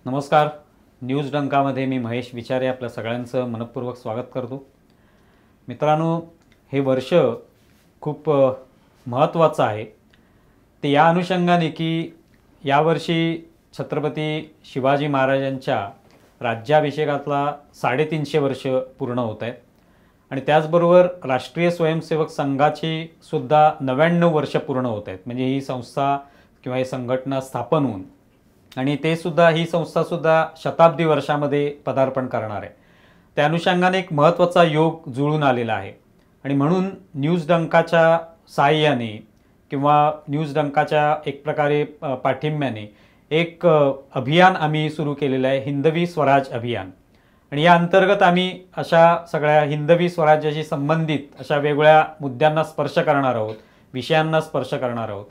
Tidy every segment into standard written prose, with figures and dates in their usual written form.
नमस्कार. न्यूज डंकामध्ये मी महेश विचारे आपल्या सगळ्यांचं मनपूर्वक स्वागत करतो. मित्रांनो, हे वर्ष खूप महत्त्वाचं आहे. ते या अनुषंगाने की यावर्षी छत्रपती शिवाजी महाराजांच्या राज्याभिषेकातला 350 वर्ष पूर्ण होत आहेत आणि त्याचबरोबर राष्ट्रीय स्वयंसेवक संघाची सुद्धा 99 वर्ष पूर्ण होत आहेत. म्हणजे ही संस्था किंवा ही संघटना स्थापन होऊन आणि ते सुद्धा ही संस्थासुद्धा शताब्दी वर्षामध्ये पदार्पण करणार आहे. त्या अनुषंगाने एक महत्त्वाचा योग जुळून आलेला आहे आणि म्हणून न्यूज डंकाच्या साहाय्याने किंवा न्यूज डंकाच्या एक प्रकारे पाठिंब्याने एक अभियान आम्ही सुरू केलेलं आहे, हिंदवी स्वराज अभियान. आणि या अंतर्गत आम्ही अशा सगळ्या हिंदवी स्वराज्याशी संबंधित अशा वेगवेगळ्या मुद्द्यांना स्पर्श करणार आहोत, विषयांना स्पर्श करणार आहोत.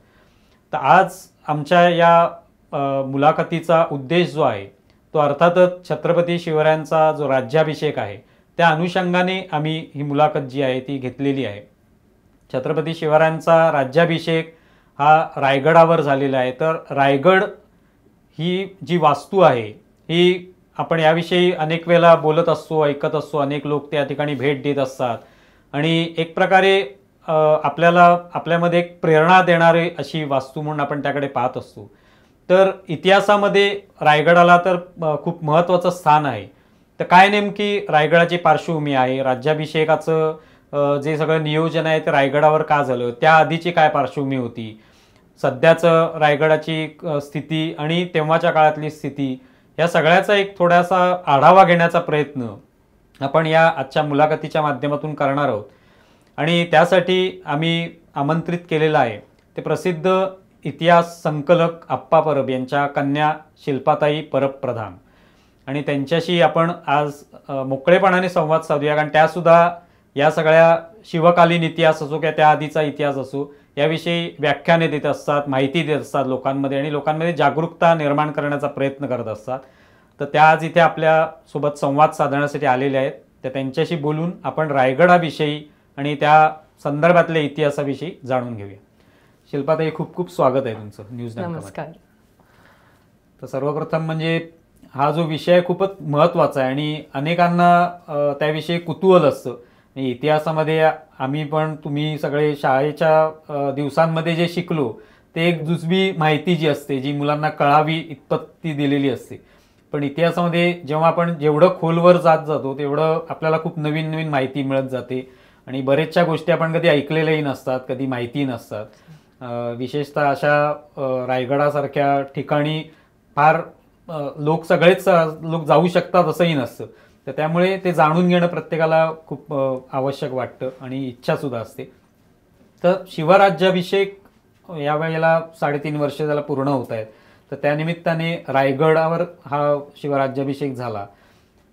तर आज आमच्या या मुलाखतीचा उद्देश जो आहे तो अर्थातच छत्रपती शिवरायांचा जो राज्याभिषेक आहे त्या अनुषंगाने आम्ही ही मुलाखत जी आहे ती घेतलेली आहे. छत्रपती शिवरायांचा राज्याभिषेक हा रायगडावर झालेला आहे. तर रायगड ही जी वास्तू आहे ही आपण याविषयी अनेक वेळेला बोलत असतो, ऐकत असतो. अनेक लोक त्या ठिकाणी भेट देत असतात आणि एक प्रकारे आपल्यामध्ये एक प्रेरणा देणारी अशी वास्तू म्हणून आपण त्याकडे पाहत असतो. तर इतिहासामध्ये रायगडाला तर खूप महत्त्वाचं स्थान आहे. तर काय नेमकी रायगडाची पार्श्वभूमी आहे, राज्याभिषेकाचं जे सगळं नियोजन आहे ते रायगडावर का झालं, त्या आधीची काय पार्श्वभूमी होती, सध्याचं रायगडाची स्थिती आणि तेव्हाच्या काळातली स्थिती, या सगळ्याचा एक थोडासा आढावा घेण्याचा प्रयत्न आपण या आजच्या मुलाखतीच्या माध्यमातून करणार आहोत. आणि त्यासाठी आम्ही आमंत्रित केलेलं आहे ते प्रसिद्ध इतिहास संकलक आप्पा परब यांच्या कन्या शिल्पाताई परब प्रधान. आणि त्यांच्याशी आपण आज मोकळेपणाने संवाद साधूया, कारण त्यासुद्धा या सगळ्या शिवकालीन इतिहास असो किंवा त्याआधीचा इतिहास असो याविषयी व्याख्याने देत असतात, माहिती देत असतात लोकांमध्ये आणि लोकांमध्ये जागरूकता निर्माण करण्याचा प्रयत्न करत असतात. तर त्या आज इथे आपल्यासोबत संवाद साधण्यासाठी आलेल्या आहेत. तर त्यांच्याशी बोलून आपण रायगडाविषयी आणि त्या संदर्भातल्या इतिहासाविषयी जाणून घेऊया. शिल्पाताई, खूप खूप स्वागत आहे तुमचं न्यूज डंकामध्ये. नमस्कार. तर सर्वप्रथम म्हणजे हा जो विषय खूपच महत्त्वाचा आहे आणि अनेकांना त्याविषयी कुतूहल असतं. इतिहासामध्ये आम्ही पण तुम्ही सगळे शाळेच्या दिवसांमध्ये जे शिकलो ते एक जुजबी माहिती जी असते, जी मुलांना कळावी इतपत ती दिलेली असते. पण इतिहासामध्ये जेव्हा आपण जेवढं खोलवर जात जातो तेवढं आपल्याला खूप नवीन नवीन माहिती मिळत जाते आणि बरेचशा गोष्टी आपण कधी ऐकलेल्याही नसतात, कधी माहिती नसतात. विशेषतः अशा रायगडासारख्या ठिकाणी फार सगळेच लोक जाऊ शकतात असंही नसतं. तर त्यामुळे ते जाणून घेणं प्रत्येकाला खूप आवश्यक वाटतं आणि इच्छासुद्धा असते. तर शिवराज्याभिषेक यावेळेला 3.5 वर्ष त्याला पूर्ण होत आहेत. तर त्यानिमित्ताने रायगडावर हा शिवराज्याभिषेक झाला.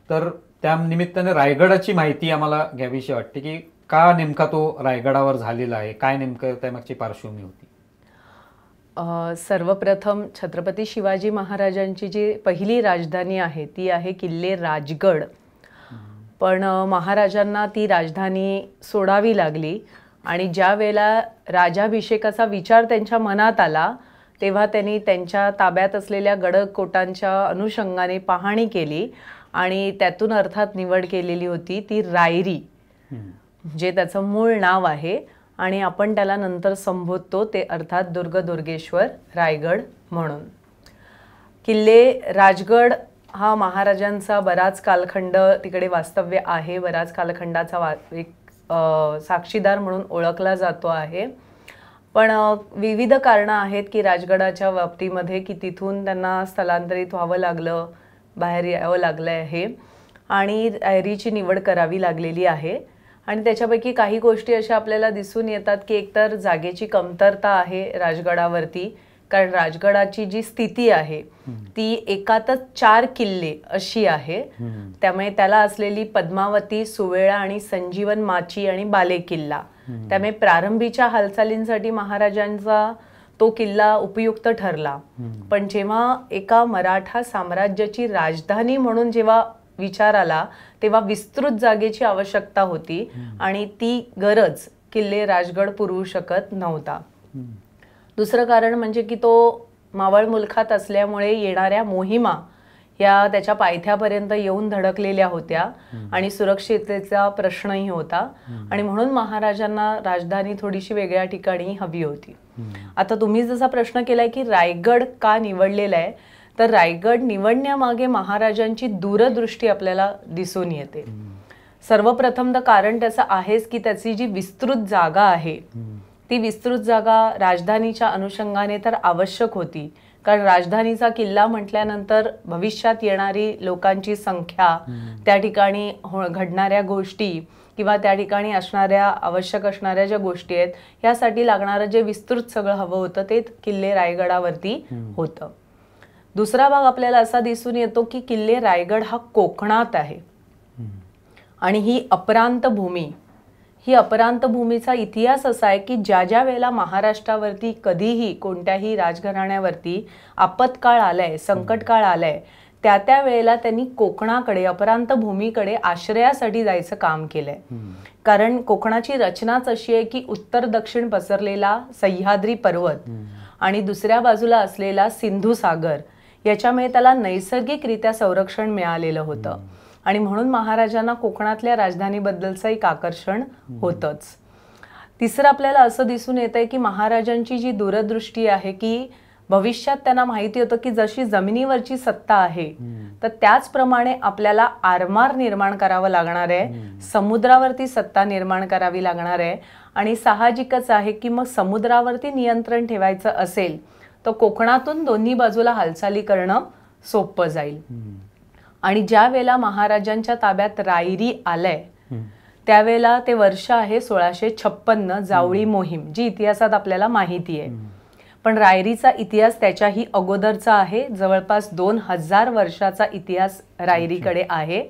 तर त्या निमित्ताने रायगडाची माहिती आम्हाला घ्यावीशी वाटते की का नेमका तो रायगडावर झालेला आहे, काय नेमकं त्यामागची पार्श्वभूमी होती. सर्वप्रथम छत्रपती शिवाजी महाराजांची जी पहिली राजधानी आहे ती आहे किल्ले राजगड. पण महाराजांना ती राजधानी सोडावी लागली आणि ज्या वेळेला राजाभिषेकाचा विचार त्यांच्या मनात आला तेव्हा त्यांनी त्यांच्या ताब्यात असलेल्या गडकोटांच्या अनुषंगाने पाहणी केली आणि त्यातून अर्थात निवड केलेली होती ती रायरी, जे त्याचं मूळ नाव आहे आणि आपण त्याला नंतर संबोधतो ते अर्थात दुर्गेश्वर रायगड म्हणून. किल्ले राजगड हा महाराजांचा बराच कालखंड तिकडे वास्तव्य आहे, बराच कालखंडाचा एक साक्षीदार म्हणून ओळखला जातो आहे. पण विविध कारणं आहेत की राजगडाच्या बाबतीमध्ये की तिथून त्यांना स्थलांतरित व्हावं लागलं, बाहेर यावं लागलं आहे आणि रायरीची निवड करावी लागलेली आहे. आणि त्याच्यापैकी काही गोष्टी अशा आपल्याला दिसून येतात की एकतर जागेची कमतरता आहे राजगडावरती, कारण राजगडाची जी स्थिती आहे ती एकातच 4 किल्ले अशी आहे. त्यामुळे त्याला असलेली पद्मावती, सुवेळा आणि संजीवन माची आणि बाले किल्ला, त्यामुळे प्रारंभीच्या हालचालींसाठी महाराजांचा तो किल्ला उपयुक्त ठरला. पण जेव्हा एका मराठा साम्राज्याची राजधानी म्हणून जेव्हा विचार आला तेव्हा विस्तृत जागेची आवश्यकता होती आणि ती गरज किल्ले राजगड पुरवू शकत नव्हता. दुसरं कारण म्हणजे की तो मावळ मुलखात असल्यामुळे येणाऱ्या मोहिमा या त्याच्या पायथ्यापर्यंत येऊन धडकलेल्या होत्या आणि सुरक्षिततेचा प्रश्नही होता आणि म्हणून महाराजांना राजधानी थोडीशी वेगळ्या ठिकाणी हवी होती. आता तुम्ही जसा प्रश्न केलाय की रायगड का निवडलेला आहे, तर रायगड निवडण्यामागे महाराजांची दूरदृष्टी आपल्याला दिसून येते. सर्वप्रथम तर कारण त्याचं आहेच की त्याची जी विस्तृत जागा आहे ती विस्तृत जागा राजधानीच्या अनुषंगाने तर आवश्यक होती, कारण राजधानीचा किल्ला म्हटल्यानंतर भविष्यात येणारी लोकांची संख्या, त्या ठिकाणी घडणाऱ्या गोष्टी किंवा त्या ठिकाणी आवश्यक असणाऱ्या ज्या गोष्टी आहेत यासाठी लागणारं जे विस्तृत सगळं हवं होतं ते किल्ले रायगडावरती होतं. दुसरा भाग आपल्याला असा दिसून येतो की किल्ले रायगड हा कोकणात आहे आणि ही अपरांत भूमीचा इतिहास असा आहे की ज्या ज्या वेळेला महाराष्ट्रावरती कधीही कोणत्याही राजघराण्यावरती आपत्काळ आलाय, संकटकाळ आलाय, त्या वेळेला त्यांनी कोकणाकडे, अपरांत भूमीकडे आश्रयासाठी जायचं काम केलंय. कारण कोकणाची रचनाच अशी आहे की उत्तर दक्षिण पसरलेला सह्याद्री पर्वत आणि दुसऱ्या बाजूला असलेला सिंधू सागर, याच्यामुळे त्याला नैसर्गिकरित्या संरक्षण मिळालेलं होतं आणि म्हणून महाराजांना कोकणातल्या राजधानीबद्दलचं एक आकर्षण होतंच. तिसरं आपल्याला असं दिसून येतंय की महाराजांची जी दूरदृष्टी आहे की भविष्यात त्यांना माहिती होतं की जशी जमिनीवरची सत्ता आहे तर त्याचप्रमाणे आपल्याला आरमार निर्माण करावं लागणार आहे, समुद्रावरती सत्ता निर्माण करावी लागणार आहे आणि साहजिकच आहे की मग समुद्रावरती नियंत्रण ठेवायचं असेल तर कोकणातून दोन्ही बाजूला हालचाली करणं सोपं जाईल. आणि ज्या वेळेला महाराजांच्या ताब्यात रायरी आलंय त्यावेळेला ते वर्ष आहे 1656, जावळी मोहीम, जी इतिहासात आपल्याला माहिती आहे. पण रायरीचा इतिहास त्याच्याही अगोदरचा आहे, जवळपास 2000 वर्षाचा इतिहास रायरीकडे आहे.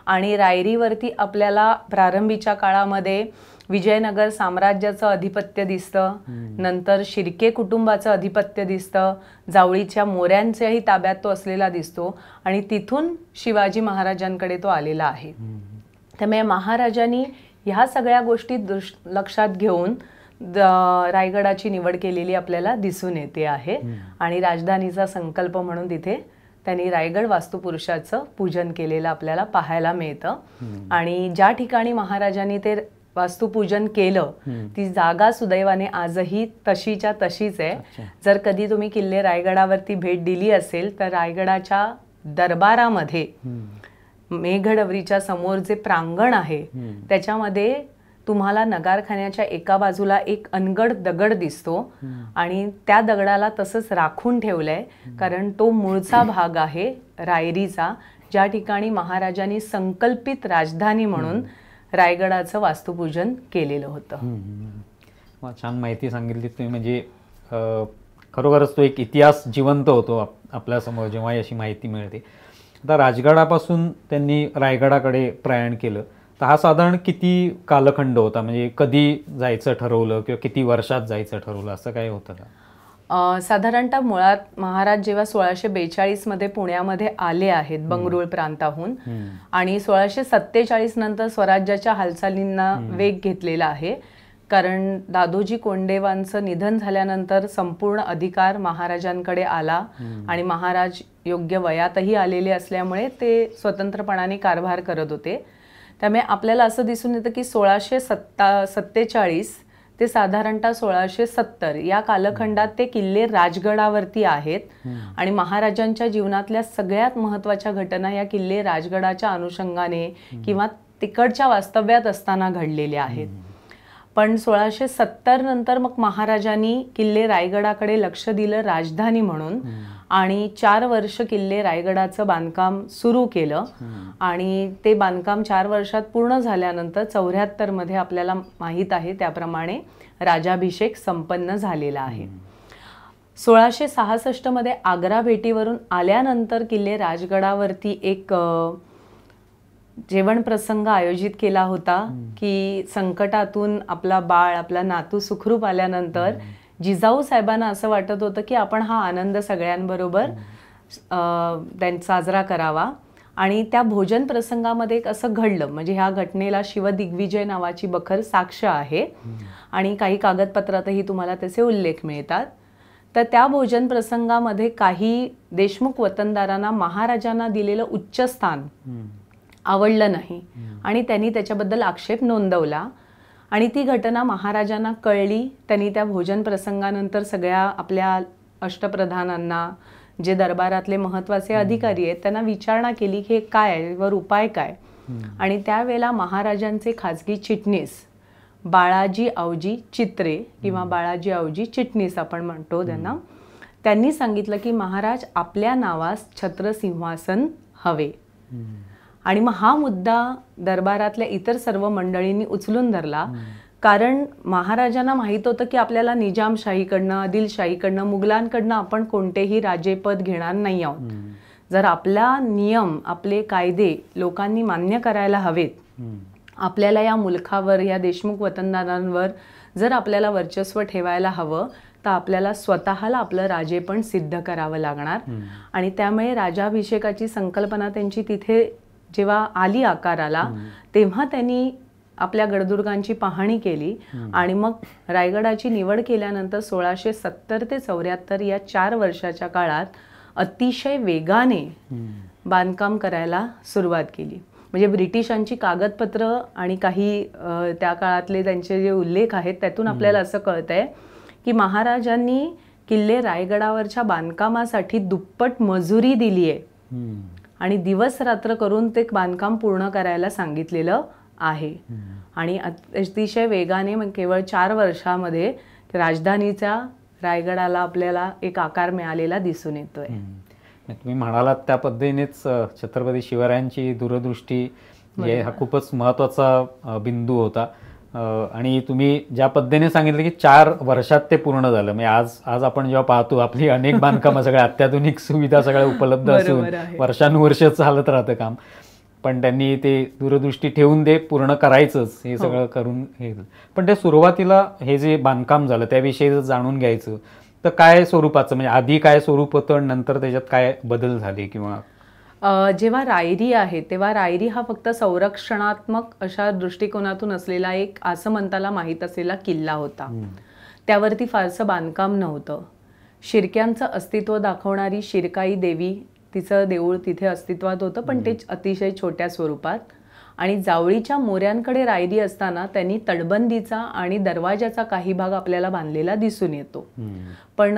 आणि रायरीवरती आपल्याला प्रारंभीच्या काळामध्ये विजयनगर साम्राज्याचं अधिपत्य दिसतं, नंतर शिर्के कुटुंबाचं अधिपत्य दिसतं, जावळीच्या मोऱ्यांच्याही ताब्यात तो असलेला दिसतो आणि तिथून शिवाजी महाराजांकडे तो आलेला आहे. त्यामुळे महाराजांनी ह्या सगळ्या गोष्टी लक्षात घेऊन रायगडाची निवड केलेली आपल्याला दिसून येते आहे आणि राजधानीचा संकल्प म्हणून तिथे त्यांनी रायगड वास्तुपुरुषाचं पूजन केलेलं आपल्याला पाहायला मिळतं. आणि ज्या ठिकाणी महाराजांनी ते वास्तुपूजन केलं ती जागा सुदैवाने आजही तशीच्या तशीच आहे. जर कधी तुम्ही किल्ले रायगडावरती भेट दिली असेल तर रायगडाच्या दरबारामध्ये मेघडवरीच्या समोर जे प्रांगण आहे त्याच्यामध्ये तुम्हाला नगारखान्याच्या एका बाजूला एक अनगड दगड दिसतो आणि त्या दगडाला तसंच राखून ठेवलंय, कारण तो मूळचा भाग आहे रायरीचा, ज्या ठिकाणी महाराजांनी संकल्पित राजधानी म्हणून रायगडाचं वास्तुपूजन केलेलं होतं. छान माहिती सांगितली तुम्ही. म्हणजे खरोखरच तो एक इतिहास जिवंत होतो आपल्यासमोर जेव्हा अशी माहिती मिळते. आता राजगडापासून त्यांनी रायगडाकडे प्रयाण केलं तर हा साधारण किती कालखंड होता, म्हणजे कधी जायचं ठरवलं किंवा किती वर्षात जायचं ठरवलं, असं काय होतं का? साधारणतः मुळात महाराज जेव्हा 1642 मध्ये पुण्यामध्ये आले आहेत बंगरूळ प्रांताहून आणि 1647 नंतर स्वराज्याच्या हालचालींना वेग घेतलेला आहे, कारण दादोजी कोंडदेवांचं निधन झाल्यानंतर संपूर्ण अधिकार महाराजांकडे आला आणि महाराज योग्य वयातही आलेले असल्यामुळे ते स्वतंत्रपणाने कारभार करत होते. त्यामुळे आपल्याला असं दिसून येतं की 1647 ते साधारणतः 1670 या कालखंडात ते किल्ले राजगडावरती आहेत आणि महाराजांच्या जीवनातल्या सगळ्यात महत्त्वाच्या घटना या किल्ले राजगडाच्या अनुषंगाने किंवा तिकडच्या वास्तव्यात असताना घडलेल्या आहेत. पण 1670 नंतर मग महाराजांनी किल्ले रायगडाकडे लक्ष दिलं राजधानी म्हणून आणि 4 वर्ष किल्ले रायगडाचं बांधकाम सुरू केलं आणि ते बांधकाम 4 वर्षात पूर्ण झाल्यानंतर 74 मध्ये आपल्याला माहीत आहे त्याप्रमाणे राजाभिषेक संपन्न झालेला आहे. 1666 मध्ये आग्रा भेटीवरून आल्यानंतर किल्ले राजगडावरती एक जेवण प्रसंग आयोजित केला होता की संकटातून आपला बाळ, आपला नातू सुखरूप आल्यानंतर जिजाऊ साहेबांना असं वाटत होतं की आपण हा आनंद सगळ्यांबरोबर साजरा करावा आणि त्या भोजन प्रसंगामध्ये एक असं घडलं. म्हणजे ह्या घटनेला शिवदिग्विजय नावाची बखर साक्ष आहे आणि काही कागदपत्रातही तुम्हाला त्याचे उल्लेख मिळतात. तर त्या भोजन प्रसंगामध्ये काही देशमुख वतनदारांना महाराजांना दिलेलं उच्च स्थान आवडलं नाही आणि त्यांनी त्याच्याबद्दल आक्षेप नोंदवला आणि ती घटना महाराजांना कळली. त्यांनी त्या भोजन प्रसंगानंतर सगळ्या आपल्या अष्टप्रधानांना, जे दरबारातले महत्त्वाचे अधिकारी आहेत, त्यांना विचारणा केली की हे काय आहे, वर उपाय काय. आणि त्यावेळेला महाराजांचे खाजगी चिटणीस बाळाजी आवजी चित्रे किंवा बाळाजी आवजी चिटणीस आपण म्हणतो त्यांना, त्यांनी सांगितलं की महाराज आपल्या नावास छत्रसिंहासन हवे. आणि मग हा मुद्दा दरबारातल्या इतर सर्व मंडळींनी उचलून धरला, कारण महाराजांना माहीत होतं की आपल्याला निजामशाहीकडनं, आदिलशाहीकडनं, मुघलांकडनं आपण कोणतेही राजेपद घेणार नाही आहोत. जर आपला नियम, आपले कायदे लोकांनी मान्य करायला हवेत, आपल्याला या मुलखावर, या देशमुख वतनदारांवर जर आपल्याला वर्चस्व ठेवायला हवं, तर आपल्याला स्वतःला आपलं राजेपण सिद्ध करावं लागणार. आणि त्यामुळे राजाभिषेकाची संकल्पना त्यांची तिथे जेव्हा आली आकाराला, तेव्हा त्यांनी आपल्या गडदुर्गांची पाहणी केली आणि मग रायगडाची निवड केल्यानंतर 1670 ते 74 या 4 वर्षाच्या काळात अतिशय वेगाने बांधकाम करायला सुरुवात केली. म्हणजे ब्रिटिशांची कागदपत्र आणि काही त्या काळातले त्यांचे जे उल्लेख आहेत त्यातून आपल्याला असं कळतंय की महाराजांनी किल्ले रायगडावरच्या बांधकामासाठी दुप्पट मजुरी दिली आहे आणि दिवस रात्र करून ते बांधकाम पूर्ण करायला सांगितलेलं आहे. आणि अतिशय वेगाने मग केवळ 4 वर्षामध्ये राजधानीच्या रायगडाला आपल्याला एक आकार मिळालेला दिसून येतोय. तुम्ही म्हणालात त्या पद्धतीनेच छत्रपती शिवरायांची दूरदृष्टी हा खूपच महत्त्वाचा बिंदू होता. आणि तुम्ही ज्या पद्धतीने सांगितलं की 4 वर्षात ते पूर्ण झालं, म्हणजे आज आपण जेव्हा पाहतो आपली अनेक बांधकामं सगळ्या अत्याधुनिक सुविधा सगळ्या उपलब्ध असून वर्षानुवर्ष चालत राहतं काम, पण त्यांनी ते दूरदृष्टी ठेवून ते पूर्ण करायचंच, हे सगळं करून हे. पण ते सुरुवातीला हे जे बांधकाम झालं त्याविषयी जर जाणून घ्यायचं तर काय स्वरूपाचं, म्हणजे आधी काय स्वरूप होतं, नंतर त्याच्यात काय बदल झाले? किंवा जेव्हा रायरी आहे तेव्हा रायरी हा फक्त संरक्षणात्मक अशा दृष्टिकोनातून असलेला एक आसमंताला माहीत असलेला किल्ला होता. त्यावरती फारसं बांधकाम नव्हतं. शिरक्यांचं अस्तित्व दाखवणारी शिरकाई देवी, तिचं देऊळ तिथे अस्तित्वात होतं, पण ते अतिशय छोट्या स्वरूपात. आणि जावळीच्या मोऱ्यांकडे रायरी असताना त्यांनी तटबंदीचा आणि दरवाजाचा काही भाग आपल्याला बांधलेला दिसून येतो. पण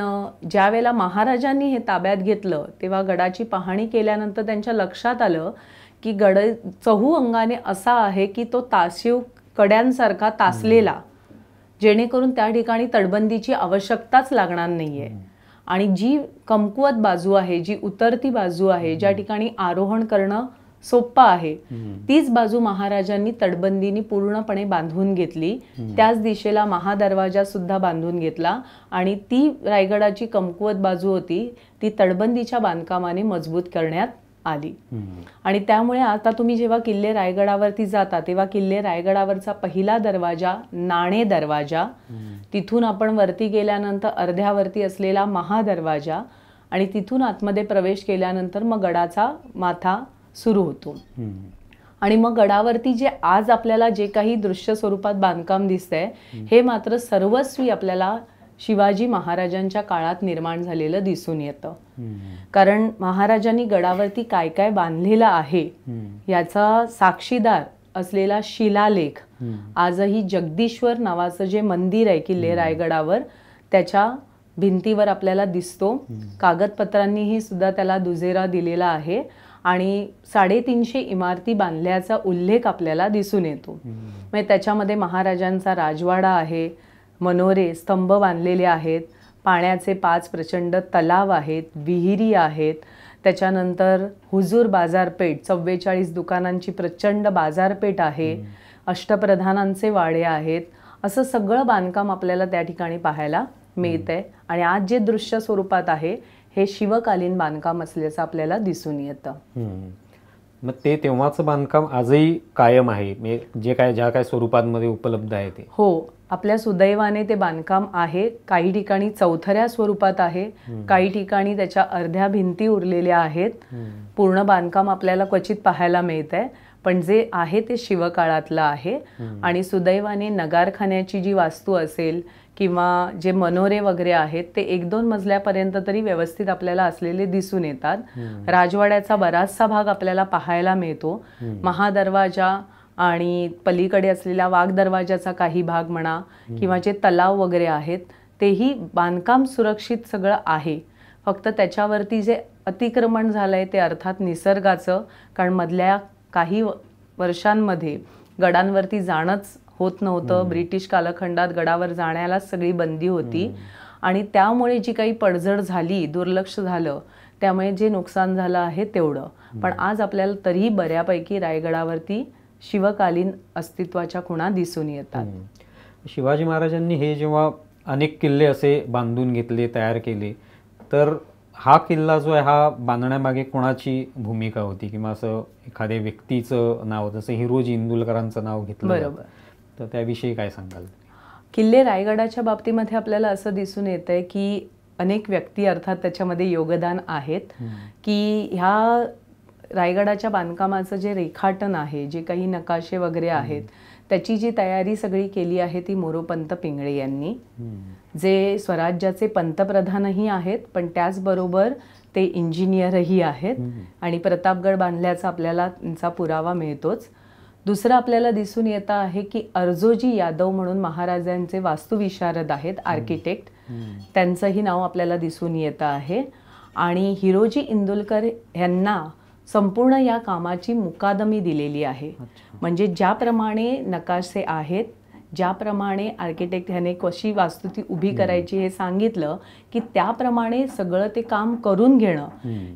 ज्या वेळेला महाराजांनी हे ताब्यात घेतलं तेव्हा गडाची पाहणी केल्यानंतर त्यांच्या लक्षात आलं की गड चहू अंगाने असा आहे की तो तासीव कड्यांसारखा तासलेला, जेणेकरून त्या ठिकाणी तटबंदीची आवश्यकताच लागणार नाहीये. आणि जी कमकुवत बाजू आहे, जी उतरती बाजू आहे, ज्या ठिकाणी आरोहण करणं सोपं आहे, तीच बाजू महाराजांनी तटबंदीनी पूर्णपणे बांधून घेतली. त्याच दिशेला महादरवाजा सुद्धा बांधून घेतला आणि ती रायगडाची कमकुवत बाजू होती ती तटबंदीच्या बांधकामाने मजबूत करण्यात आली. आणि त्यामुळे आता तुम्ही जेव्हा किल्ले रायगडावरती जाता तेव्हा किल्ले रायगडावरचा पहिला दरवाजा नाणे दरवाजा, तिथून आपण वरती गेल्यानंतर अर्ध्यावरती असलेला महादरवाजा आणि तिथून आतमध्ये प्रवेश केल्यानंतर मग गडाचा माथा सुरू होतो. आणि मग गडावरती जे आज आपल्याला जे काही दृश्य स्वरूपात बांधकाम दिसतंय हे मात्र सर्वस्वी आपल्याला शिवाजी महाराजांच्या काळात निर्माण झालेलं दिसून येतं. कारण महाराजांनी गडावरती काय काय बांधलेलं आहे याचा साक्षीदार असलेला शिलालेख आजही जगदीश्वर नावाचं जे मंदिर आहे किल्ले रायगडावर त्याच्या भिंतीवर आपल्याला दिसतो. कागदपत्रांनीही सुद्धा त्याला दुजेरा दिलेला आहे आणि 350 इमारती बांधल्याचा उल्लेख आपल्याला दिसून येतो. म्हणजे त्याच्यामध्ये महाराजांचा राजवाडा आहे, मनोरे स्तंभ बांधलेले आहेत, पाण्याचे 5 प्रचंड तलाव आहेत, विहिरी आहेत, त्याच्यानंतर हुजूर बाजारपेठ 44 दुकानांची प्रचंड बाजारपेठ आहे, अष्टप्रधानांचे वाडे आहेत. असं सगळं बांधकाम आपल्याला त्या ठिकाणी पाहायला मिळतंय. आणि आज जे दृश्य स्वरूपात आहे हे शिवकालीन बांधकाम असल्याचं आपल्याला दिसून येतं. मग ते तेव्हाचं बांधकाम आजही कायम आहे, म्हणजे जे काय ज्या काय स्वरूपांमध्ये उपलब्ध आहे ते? हो, आपल्या सुदैवाने ते बांधकाम आहे. काही ठिकाणी चौथऱ्या स्वरूपात आहे, काही ठिकाणी त्याच्या अर्ध्या भिंती उरलेल्या आहेत. पूर्ण बांधकाम आपल्याला क्वचित पाहायला मिळतंय. पण जे आहे ते शिवकाळातलं आहे. आणि सुदैवाने नगारखान्याची जी वास्तू असेल किंवा जे मनोरे वगैरे आहेत ते 1-2 मजल्यापर्यंत तरी व्यवस्थित आपल्याला असलेले दिसून येतात. राजवाड्याचा बराचसा भाग आपल्याला पाहायला मिळतो. महादरवाजा आणि पलीकडे असलेल्या वाघ दरवाजाचा काही भाग म्हणा किंवा जे तलाव वगैरे आहेत तेही बांधकाम सुरक्षित सगळं आहे. फक्त त्याच्यावरती जे अतिक्रमण झालंय ते अर्थात निसर्गाचं, कारण मधल्या काही वर्षांमध्ये गडांवरती जाणंच होत नव्हतं. ब्रिटिश कालखंडात गडावर जाण्यालाच सगळी बंदी होती आणि त्यामुळे जी काही पडझड झाली, दुर्लक्ष झालं, त्यामुळे जे नुकसान झालं आहे तेवढं. पण आज आपल्याला तरीही बऱ्यापैकी रायगडावरती शिवकालीन अस्तित्वाच्या खुणा दिसून येतात. शिवाजी महाराजांनी हे जेव्हा अनेक किल्ले असे बांधून घेतले, तयार केले, तर हा किल्ला जो आहे हा बांधण्यामागे कोणाची भूमिका होती किंवा असं एखाद्या व्यक्तीचं नाव, जसं हिरोजी इंदुलकरांचं नाव घेतलं बरोबर, तर त्याविषयी काय सांगाल? किल्ले रायगडाच्या बाबतीमध्ये आपल्याला असं दिसून येतंय की अनेक व्यक्ती अर्थात त्याच्यामध्ये योगदान आहेत की ह्या रायगडाच्या बांधकामाचं जे रेखाटन आहे, जे काही नकाशे वगैरे आहेत, त्याची जी तयारी सगळी केली आहे ती मोरोपंत पिंगळे यांनी, जे स्वराज्याचे पंतप्रधानही आहेत पण त्याचबरोबर ते इंजिनियरही आहेत आणि प्रतापगड बांधल्याचा आपल्याला त्यांचा पुरावा मिळतोच. दुसरं आपल्याला दिसून येतं आहे की अर्जोजी यादव म्हणून महाराजांचे वास्तुविशारद आहेत, आर्किटेक्ट, त्यांचंही नाव आपल्याला दिसून येतं आहे. आणि हिरोजी इंदुलकर यांना संपूर्ण या कामाची मुकादमी दिलेली आहे. म्हणजे ज्याप्रमाणे नकाशे आहेत, ज्याप्रमाणे आर्किटेक्ट ह्याने कशी वास्तू ती उभी करायची हे सांगितलं की त्याप्रमाणे सगळं ते काम करून घेणं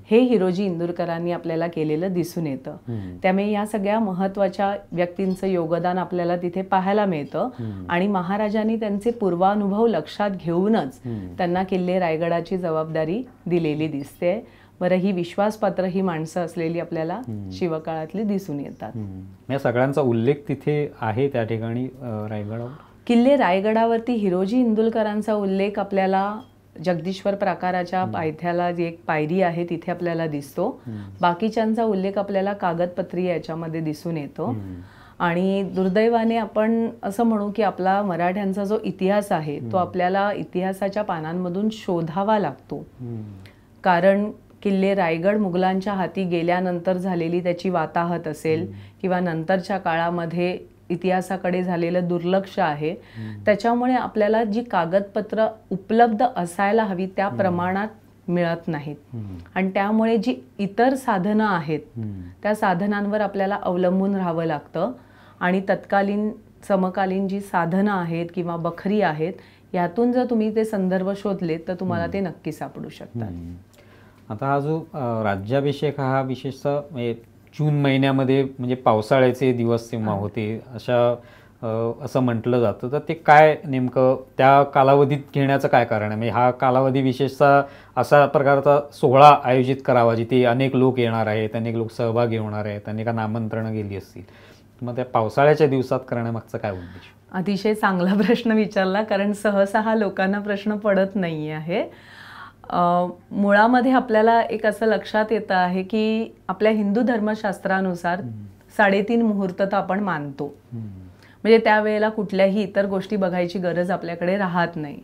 हे हिरोजी इंदुरकरांनी आपल्याला केलेलं दिसून येतं. त्यामुळे या सगळ्या महत्त्वाच्या व्यक्तींचं योगदान आपल्याला तिथे पाहायला मिळतं आणि महाराजांनी त्यांचे पूर्वानुभव लक्षात घेऊनच त्यांना किल्ले रायगडाची जबाबदारी दिलेली दिसते. बरं, ही विश्वासपात्र ही माणसं असलेली आपल्याला शिवकाळातली दिसून येतात. या सगळ्यांचा उल्लेख तिथे आहे त्या ठिकाणी रायगडावर. किल्ले रायगडावरती हिरोजी इंदुलकरांचा उल्लेख आपल्याला जगदीश्वर प्राकाराच्या पायथ्याला जी एक पायरी आहे तिथे आपल्याला दिसतो. बाकीच्यांचा उल्लेख आपल्याला कागदपत्री याच्यामध्ये दिसून येतो. आणि दुर्दैवाने आपण असं म्हणू की आपला मराठ्यांचा जो इतिहास आहे तो आपल्याला इतिहासाच्या पानांमधून शोधावा लागतो. कारण किल्ले रायगड मुघलांच्या हाती गेल्यानंतर झालेली त्याची वाताहत असेल किंवा नंतरच्या काळामध्ये इतिहासाकडे झालेलं दुर्लक्ष आहे, त्याच्यामुळे आपल्याला जी कागदपत्र उपलब्ध असायला हवी त्या प्रमाणात मिळत नाहीत. आणि त्यामुळे जी इतर साधनं आहेत त्या साधनांवर आपल्याला अवलंबून राहावं लागतं. आणि तत्कालीन समकालीन जी साधनं आहेत किंवा बखरी आहेत यातून जर तुम्ही ते संदर्भ शोधले तर तुम्हाला ते नक्की सापडू शकतात. आता हा जो राज्याभिषेक हा विशेषतः म्हणजे जून महिन्यामध्ये म्हणजे पावसाळ्याचे दिवस तेव्हा होते असं म्हटलं जातं, तर ते काय नेमकं त्या कालावधीत घेण्याचं काय कारण आहे? म्हणजे हा कालावधी विशेषतः असा प्रकारचा सोहळा आयोजित करावा जिथे अनेक लोक येणार आहेत, अनेक लोक सहभागी होणार आहेत, अनेकांना आमंत्रणं गेली असतील, मग त्या पावसाळ्याच्या दिवसात करण्यामागचा काय उद्देश? अतिशय चांगला प्रश्न विचारला, कारण सहसा हा लोकांना प्रश्न पडत नाही आहे. मुळामध्ये आपल्याला एक असं लक्षात येतं आहे की आपल्या हिंदू धर्मशास्त्रानुसार 3.5 मुहूर्त तर आपण मानतो. म्हणजे त्यावेळेला कुठल्याही इतर गोष्टी बघायची गरज आपल्याकडे राहत नाही.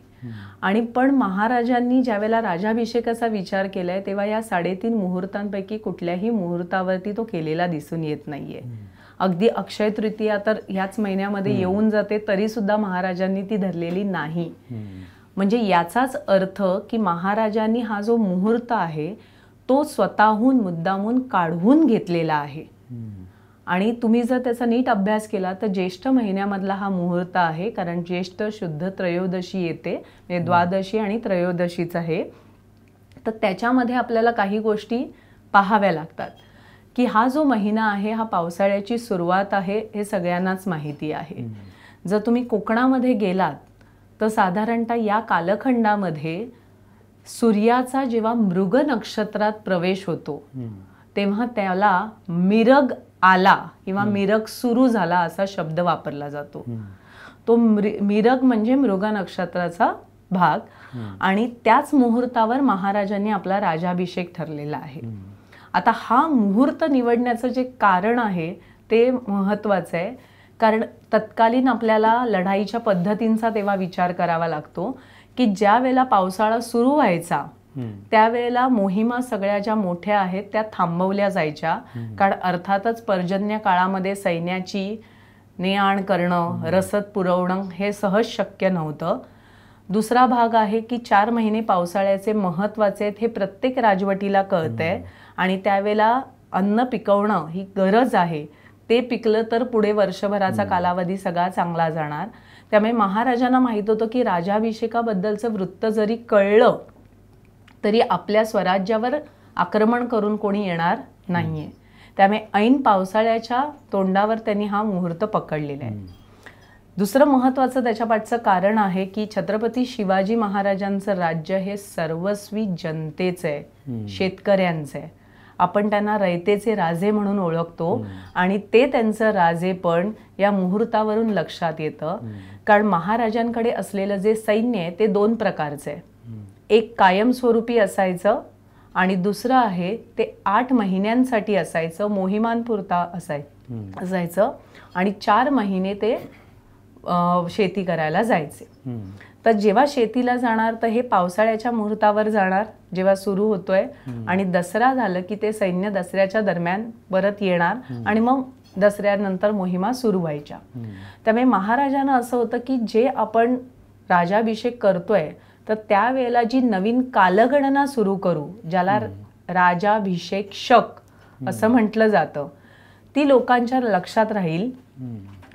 आणि पण महाराजांनी ज्यावेळेला राज्याभिषेकाचा विचार केलाय तेव्हा या 3.5 मुहूर्तांपैकी कुठल्याही मुहूर्तावरती तो केलेला दिसून येत नाहीये. अगदी अक्षय तृतीया तर ह्याच महिन्यामध्ये येऊन जाते तरी सुद्धा महाराजांनी ती धरलेली नाही. म्हणजे याचाच अर्थ की महाराजांनी हा जो मुहूर्त आहे तो स्वतःहून मुद्दामून काढून घेतलेला आहे. आणि तुम्ही जर त्याचा नीट अभ्यास केला तर ज्येष्ठ महिन्यामधला हा मुहूर्त आहे, कारण ज्येष्ठ शुद्ध त्रयोदशी येते, म्हणजे द्वादशी आणि त्रयोदशीच आहे. तर त्याच्यामध्ये आपल्याला काही गोष्टी पाहाव्या लागतात की हा जो महिना आहे हा पावसाळ्याची सुरुवात आहे हे सगळ्यांनाच माहिती आहे. जर तुम्ही कोकणामध्ये गेलात तर साधारणतः या कालखंडामध्ये सूर्याचा जेव्हा मृग नक्षत्रात प्रवेश होतो तेव्हा त्याला मिरग आला किंवा मिरग सुरू झाला असा शब्द वापरला जातो. तो मिरग म्हणजे मृग नक्षत्राचा भाग आणि त्याच मुहूर्तावर महाराजांनी आपला राज्याभिषेक ठरलेला आहे. आता हा मुहूर्त निवडण्याचं जे कारण आहे ते महत्त्वाचं आहे. कारण तत्कालीन आपल्याला लढाईच्या पद्धतींचा तेव्हा विचार करावा लागतो की ज्या वेळेला पावसाळा सुरू व्हायचा त्यावेळेला मोहिमा सगळ्या ज्या मोठ्या आहेत त्या थांबवल्या जायच्या. कारण अर्थातच पर्जन्य काळामध्ये सैन्याची ने आण करणं, रसद पुरवणं हे सहज शक्य नव्हतं. दुसरा भाग आहे की 4 महिने पावसाळ्याचे महत्त्वाचे आहेत हे प्रत्येक राजवटीला कळतंय आणि त्यावेळेला अन्न पिकवणं ही गरज आहे. ते पिकलं तर पुढे वर्षभराचा कालावधी सगळा चांगला जाणार. त्यामुळे महाराजांना माहीत होतं की राजाभिषेकाबद्दलचं वृत्त जरी कळलं तरी आपल्या स्वराज्यावर आक्रमण करून कोणी येणार नाहीये. त्यामुळे ऐन पावसाळ्याच्या तोंडावर त्यांनी हा मुहूर्त पकडलेला आहे. दुसरं महत्त्वाचं त्याच्या पाठचं कारण आहे की छत्रपती शिवाजी महाराजांचं राज्य हे सर्वस्वी जनतेचं आहे, शेतकऱ्यांचं आहे. आपण त्यांना रयतेचे राजे म्हणून ओळखतो आणि ते त्यांचं राजेपण या मुहूर्तावरून लक्षात येतं. कारण महाराजांकडे असलेलं जे सैन्य आहे ते 2 प्रकारचं आहे. एक कायमस्वरूपी असायचं आणि दुसरं आहे ते 8 महिन्यांसाठी असायचं, मोहिमांपुरता असायचं आणि 4 महिने ते शेती करायला जायचे. तर जेव्हा शेतीला जाणार तर हे पावसाळ्याच्या मुहूर्तावर जाणार जेव्हा सुरू होतोय आणि दसरा झालं की ते सैन्य दसऱ्याच्या दरम्यान परत येणार आणि मग दसऱ्यानंतर मोहिमा सुरू व्हायच्या. त्यामुळे महाराजांना असं होतं की जे आपण राजाभिषेक करतोय तर त्यावेळेला जी नवीन कालगणना सुरू करू, ज्याला राजाभिषेक शक असं म्हटलं जातं, ती लोकांच्या लक्षात राहील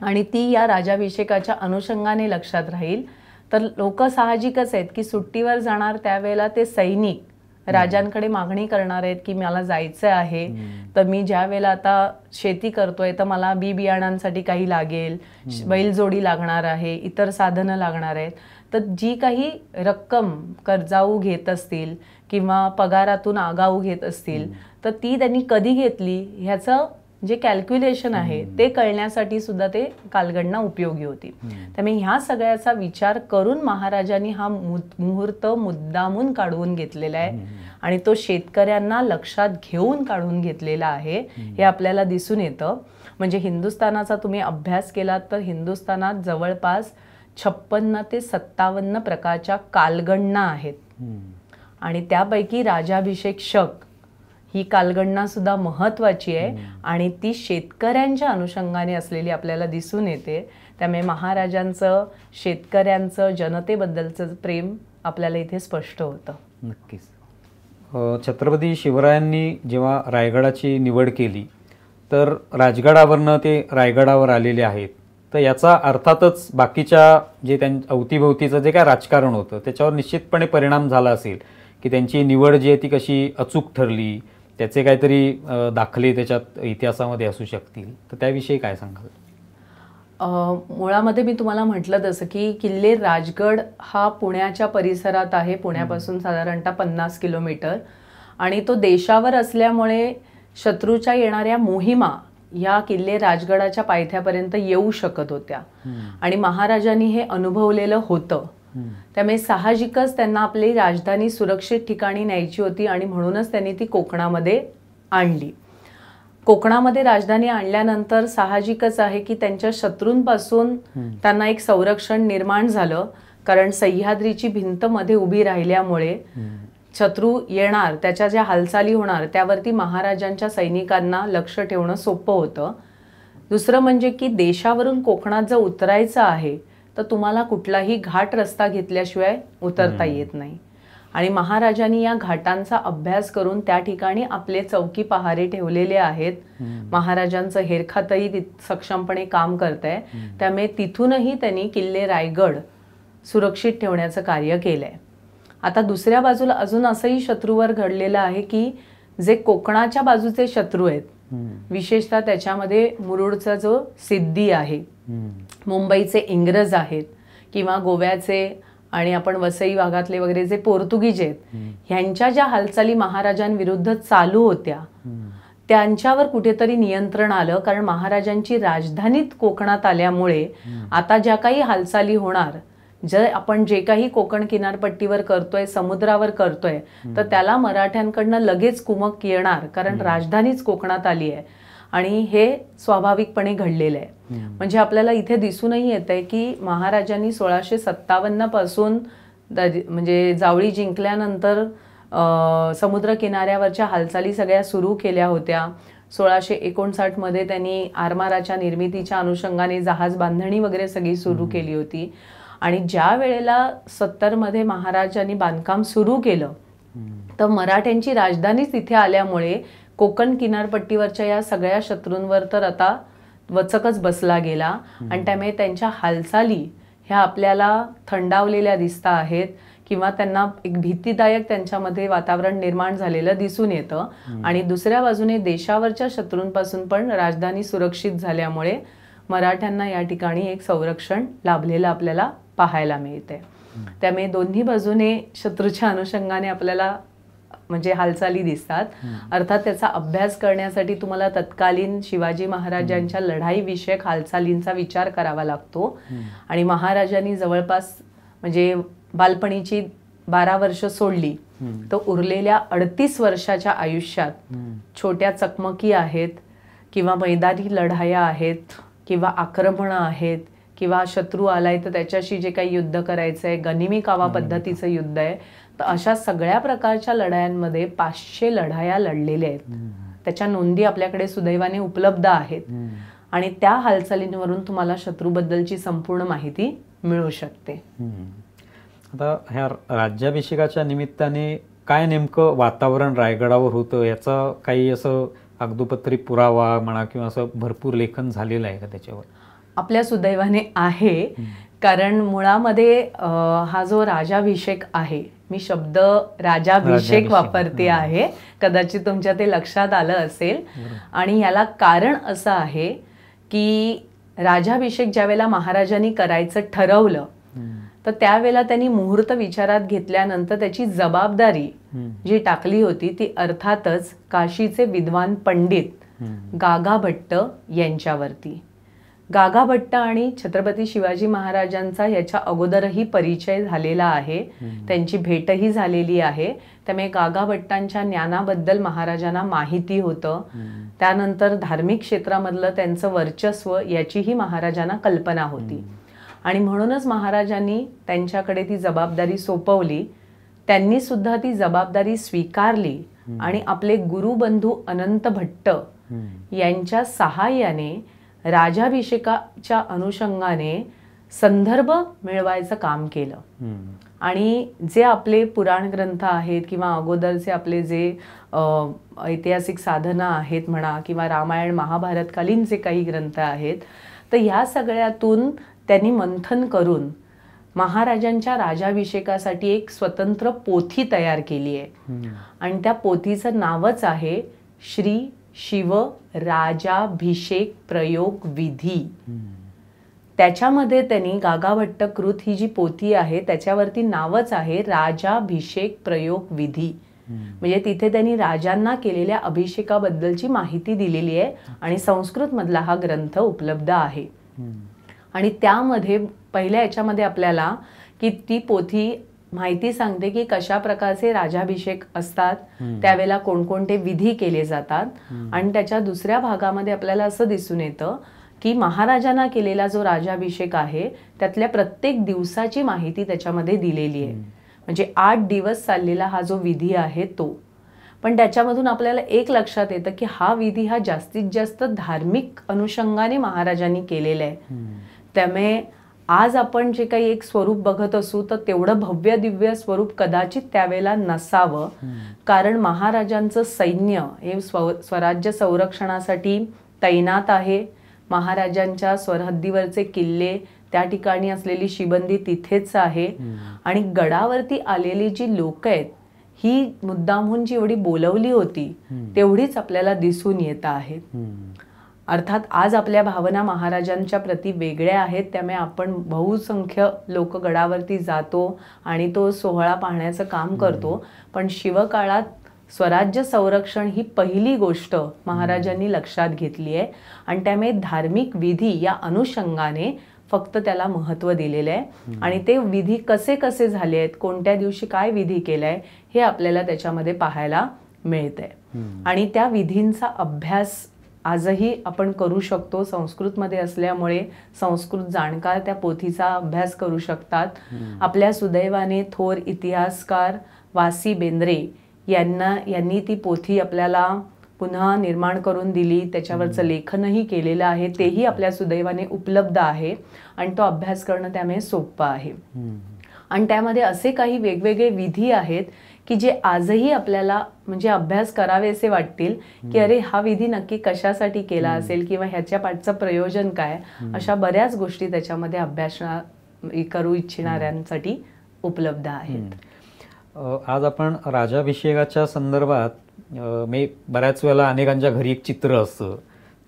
आणि ती या राजाभिषेकाच्या अनुषंगाने लक्षात राहील. तर लोक साहजिकच आहेत की सुट्टीवर जाणार त्यावेळेला ते सैनिक राजांकडे मागणी करणार आहेत की मला जायचं आहे, तर मी ज्या वेळेला आता शेती करतोय तर मला बी बियाणांसाठी काही लागेल, बैलजोडी लागणार आहे, इतर साधनं लागणार आहेत. तर जी काही रक्कम कर्जाऊ घेत असतील किंवा पगारातून आगाऊ घेत असतील तर ती त्यांनी कधी घेतली ह्याचं जे कॅल्क्युलेशन आहे ते कळण्यासाठी सुद्धा ते कालगणना उपयोगी होती. त्यामुळे ह्या सगळ्याचा विचार करून महाराजांनी हा मुहूर्त मुद्दामून काढवून घेतलेला आहे आणि तो शेतकऱ्यांना लक्षात घेऊन काढून घेतलेला आहे हे आपल्याला दिसून येतं. म्हणजे हिंदुस्थानाचा तुम्ही अभ्यास केलात तर हिंदुस्थानात जवळपास 56 ते 57 प्रकारच्या कालगणना आहेत आणि त्यापैकी राजाभिषेक शक ही कालगणना सुद्धा महत्त्वाची आहे आणि ती शेतकऱ्यांच्या अनुषंगाने असलेली आपल्याला दिसून येते. त्यामुळे महाराजांचं शेतकऱ्यांचं जनतेबद्दलचं प्रेम आपल्याला इथे स्पष्ट होतं. नक्कीच. छत्रपती शिवरायांनी जेव्हा रायगडाची निवड केली तर राजगडावरनं ते रायगडावर आलेले आहेत, तर याचा अर्थातच बाकीच्या जे अवतीभोवतीचं जे काय राजकारण होतं त्याच्यावर निश्चितपणे परिणाम झाला असेल की त्यांची निवड जी आहे ती कशी अचूक ठरली, त्याचे काहीतरी दाखले त्याच्यात इतिहासामध्ये असू शकतील, तर त्याविषयी काय सांगाल? मुळामध्ये मी तुम्हाला म्हटलं तसं की किल्ले राजगड हा पुण्याच्या परिसरात आहे, पुण्यापासून साधारणतः 50 किलोमीटर आणि तो देशावर असल्यामुळे शत्रूच्या येणाऱ्या मोहिमा या किल्ले राजगडाच्या पायथ्यापर्यंत येऊ शकत होत्या आणि महाराजांनी हे अनुभवलेलं होतं. त्यामुळे साहजिकच त्यांना आपली राजधानी सुरक्षित ठिकाणी न्यायची होती आणि म्हणूनच त्यांनी ती कोकणामध्ये आणली. कोकणामध्ये राजधानी आणल्यानंतर साहजिकच आहे की त्यांच्या शत्रूंपासून त्यांना एक संरक्षण निर्माण झालं. कारण सह्याद्रीची भिंत मध्ये उभी राहिल्यामुळे शत्रू येणार, त्याच्या ज्या हालचाली होणार त्यावरती महाराजांच्या सैनिकांना लक्ष ठेवणं सोपं होतं. दुसरं म्हणजे की देशावरून कोकणात जर उतरायचं आहे तर तुम्हाला कुठलाही घाट रस्ता घेतल्याशिवाय उतरता येत नाही आणि महाराजांनी या घाटांचा अभ्यास करून त्या ठिकाणी आपले चौकी पहारे ठेवलेले आहेत. महाराजांचं हेरखातही सक्षमपणे काम करतंय. त्यामुळे तिथूनही त्यांनी किल्ले रायगड सुरक्षित ठेवण्याचं कार्य केलंय. आता दुसऱ्या बाजूला अजून असंही शत्रूवर घडलेलं आहे की जे कोकणाच्या बाजूचे शत्रू आहेत, विशेषतः त्याच्यामध्ये मुरुडचा जो सिद्धी आहे, मुंबईचे इंग्रज आहेत किंवा गोव्याचे आणि आपण वसई भागातले वगैरे जे पोर्तुगीज आहेत, ह्यांच्या ज्या हालचाली महाराजांविरुद्ध चालू होत्या त्यांच्यावर कुठेतरी नियंत्रण आलं. कारण महाराजांची राजधानीत कोकणात आल्यामुळे आता ज्या काही हालचाली होणार, आपण जे काही कोकण किनारपट्टीवर करतोय, समुद्रावर करतोय, तर त्याला मराठ्यांकडनं लगेच कुमक येणार कारण राजधानीच कोकणात आली आहे आणि हे स्वाभाविकपणे घडलेलं आहे. म्हणजे आपल्याला इथे दिसूनही येत आहे की महाराजांनी 1657 पासून म्हणजे जावळी जिंकल्यानंतर समुद्र किनाऱ्यावरच्या हालचाली सगळ्या सुरू केल्या होत्या. 1659 मध्ये त्यांनी आरमाराच्या निर्मितीच्या अनुषंगाने जहाज बांधणी वगैरे सगळी सुरू केली होती. आणि ज्या वेळेला 70 मध्ये महाराजांनी बांधकाम सुरू केलं तर मराठ्यांची राजधानीच तिथे आल्यामुळे कोकण किनारपट्टीवरच्या या सगळ्या शत्रूंवर तर आता वचकच बसला गेला. आणि त्यामुळे त्यांच्या हालचाली ह्या आपल्याला थंडावलेल्या दिसत आहेत किंवा त्यांना एक भीतीदायक त्यांच्यामध्ये वातावरण निर्माण झालेलं दिसून येतं. आणि दुसऱ्या बाजूने देशावरच्या शत्रूंपासून पण राजधानी सुरक्षित झाल्यामुळे मराठ्यांना या ठिकाणी एक संरक्षण लाभलेलं आपल्याला पाहायला मिळते. त्यामुळे दोन्ही बाजूने शत्रूच्या अनुषंगाने आपल्याला म्हणजे हालचाली दिसतात. अर्थात त्याचा अभ्यास करण्यासाठी तुम्हाला तत्कालीन शिवाजी महाराजांच्या लढाई विषयक हालचालींचा विचार करावा लागतो. आणि महाराजांनी जवळपास म्हणजे बालपणीची 12 वर्ष सोडली तर उरलेल्या 38 वर्षाच्या आयुष्यात छोट्या चकमकी आहेत किंवा मैदानी लढाया आहेत किंवा आक्रमणं आहेत किंवा शत्रू आलाय तर त्याच्याशी जे काही युद्ध करायचं आहे, गनिमी कावा पद्धतीचं युद्ध आहे, तर अशा सगळ्या प्रकारच्या लढायांमध्ये 500 लढाया लढलेल्या आहेत. त्याच्या नोंदी आपल्याकडे सुदैवाने उपलब्ध आहेत. आणि त्या हालचालींवरून तुम्हाला शत्रूबद्दलची संपूर्ण माहिती मिळू शकते. आता ह्या राज्याभिषेकाच्या निमित्ताने काय नेमकं वातावरण रायगडावर होतं याचा काही असं कागदोपत्री पुरावा म्हणा किंवा असं भरपूर लेखन झालेलं आहे का त्याच्यावर? आपल्या सुदैवाने आहे. कारण मुळामध्ये हा जो राजाभिषेक आहे, मी शब्द राजाभिषेक वापरते आहे, कदाचित तुमच्या ते लक्षात आलं असेल. आणि याला कारण असं आहे की राजाभिषेक ज्यावेळेला महाराजांनी करायचं ठरवलं तर त्यावेळेला त्यांनी मुहूर्त विचारात घेतल्यानंतर त्याची जबाबदारी जी टाकली होती ती अर्थातच काशीचे विद्वान पंडित गागा भट्ट यांच्यावरती. गागा भट्ट आणि छत्रपती शिवाजी महाराजांचा याच्या अगोदरही परिचय झालेला आहे, त्यांची भेटही झालेली आहे. त्यामुळे गागा भट्टांच्या ज्ञानाबद्दल महाराजांना माहिती होतं. त्यानंतर धार्मिक क्षेत्रामधलं त्यांचं वर्चस्व याचीही महाराजांना कल्पना होती. आणि म्हणूनच महाराजांनी त्यांच्याकडे ती जबाबदारी सोपवली. त्यांनी सुद्धा ती जबाबदारी स्वीकारली आणि आपले गुरुबंधू अनंत भट्ट यांच्या सहाय्याने राजाभिषेकाच्या अनुषंगाने संदर्भ मिळवायचं काम केलं. आणि जे आपले पुराण ग्रंथ आहेत किंवा अगोदरचे आपले जे ऐतिहासिक साधनं आहेत म्हणा किंवा रामायण महाभारतकालीन जे काही ग्रंथ आहेत तर ह्या सगळ्यातून त्यांनी मंथन करून महाराजांच्या राजाभिषेकासाठी एक स्वतंत्र पोथी तयार केली आहे. आणि त्या पोथीचं नावच आहे श्री शिव राजाभिषेक प्रयोग विधी. त्याच्यामध्ये त्यांनी गागा भट्ट कृत ही जी पोथी आहे त्याच्यावरती नावच आहे राजाभिषेक प्रयोग विधी. म्हणजे तिथे त्यांनी राजांना केलेल्या अभिषेकाबद्दलची माहिती दिलेली आहे आणि संस्कृत मधला हा ग्रंथ उपलब्ध आहे. आणि त्यामध्ये पहिल्या याच्यामध्ये आपल्याला की ती पोथी माहिती सांगते की कशा प्रकारचे राजाभिषेक असतात, त्यावेळेला कोणकोणते विधी केले जातात. आणि त्याच्या दुसऱ्या भागामध्ये आपल्याला असं दिसून येतं की महाराजांना केलेला जो राजाभिषेक आहे त्यातल्या प्रत्येक दिवसाची माहिती त्याच्यामध्ये दिलेली आहे. म्हणजे 8 दिवस चाललेला हा जो विधी आहे तो. पण त्याच्यामधून आपल्याला एक लक्षात येतं की हा विधी हा जास्तीत जास्त धार्मिक अनुषंगाने महाराजांनी केलेला आहे. त्यामुळे आज आपण जे काही एक स्वरूप बघत असू तर तेवढं भव्य दिव्य स्वरूप कदाचित त्यावेळेला नसावं. कारण महाराजांचं सैन्य हे स्वराज्य संरक्षणासाठी तैनात आहे. महाराजांच्या सरहद्दीवरचे किल्ले त्या ठिकाणी असलेली शिबंदी तिथेच आहे. आणि गडावरती आलेली जी लोक आहेत ही मुद्दामहून जी एवढी बोलवली होती तेवढीच आपल्याला दिसून येत आहेत. अर्थात आज आपल्या भावना महाराजांच्या प्रती वेगळ्या आहेत. त्यामुळे आपण बहुसंख्य लोक गडावरती जातो आणि तो सोहळा पाहण्याचं काम करतो. पण शिवकाळात स्वराज्य संरक्षण ही पहिली गोष्ट महाराजांनी लक्षात घेतली आहे. आणि त्यामुळे धार्मिक विधी या अनुषंगाने फक्त त्याला महत्त्व दिलेलं आहे. आणि ते विधी कसे कसे झाले आहेत, कोणत्या दिवशी काय विधी केलाय हे आपल्याला त्याच्यामध्ये पाहायला मिळतंय. आणि त्या विधींचा अभ्यास आजही आपण करू शकतो. संस्कृतमध्ये असल्यामुळे संस्कृत जाणकार त्या पोथीचा अभ्यास करू शकतात. आपल्या सुदैवाने थोर इतिहासकार वासी बेंद्रे यांनी ती पोथी आपल्याला पुन्हा निर्माण करून दिली. त्याच्यावरचं लेखनही केलेलं आहे, तेही आपल्या सुदैवाने उपलब्ध आहे आणि तो अभ्यास करणं त्यामुळे सोपं आहे. आणि त्यामध्ये असे काही वेगवेगळे विधी आहेत की जे आजही आपल्याला म्हणजे अभ्यास करावेसे वाटतील की अरे हा विधी नक्की कशासाठी केला असेल किंवा ह्याच्या पाठचं प्रयोजन काय. अशा बऱ्याच गोष्टी त्याच्यामध्ये अभ्यास करू इच्छिणाऱ्यांसाठी उपलब्ध आहेत. आज आपण राजाभिषेकाच्या संदर्भात मी बऱ्याच वेळेला अनेकांच्या घरी एक चित्र असतं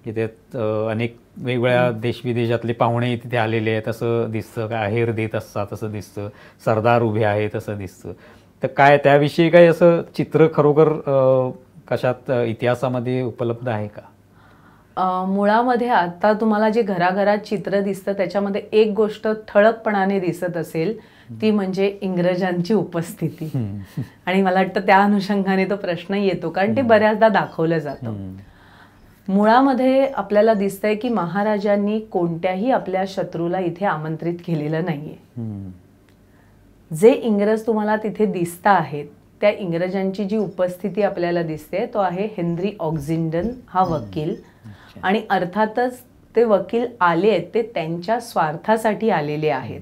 की त्यात अनेक वेगवेगळ्या देशविदेशातले पाहुणे तिथे आलेले आहेत असं दिसतं, काय आहेर देत असतात असं दिसतं, सरदार उभे आहेत असं दिसतं. तर काय त्याविषयी काही असं चित्र खरोखर कशात इतिहासामध्ये उपलब्ध आहे का? मुळामध्ये आता तुम्हाला जे घराघरात चित्र दिसतं त्याच्यामध्ये एक गोष्ट ठळकपणाने दिसत असेल ती म्हणजे इंग्रजांची उपस्थिती. आणि मला वाटतं त्या अनुषंगाने तो प्रश्न येतो कारण ते बऱ्याचदा दाखवलं जातं. मुळामध्ये आपल्याला दिसतंय की महाराजांनी कोणत्याही आपल्या शत्रूला इथे आमंत्रित केलेलं नाहीये. जे इंग्रज तुम्हाला तिथे दिसत आहेत त्या इंग्रजांची जी उपस्थिती आपल्याला दिसते तो आहे हेनरी ऑक्झिंडन हा वकील. आणि अर्थातच ते वकील आले आहेत ते त्यांच्या स्वार्थासाठी आलेले आहेत.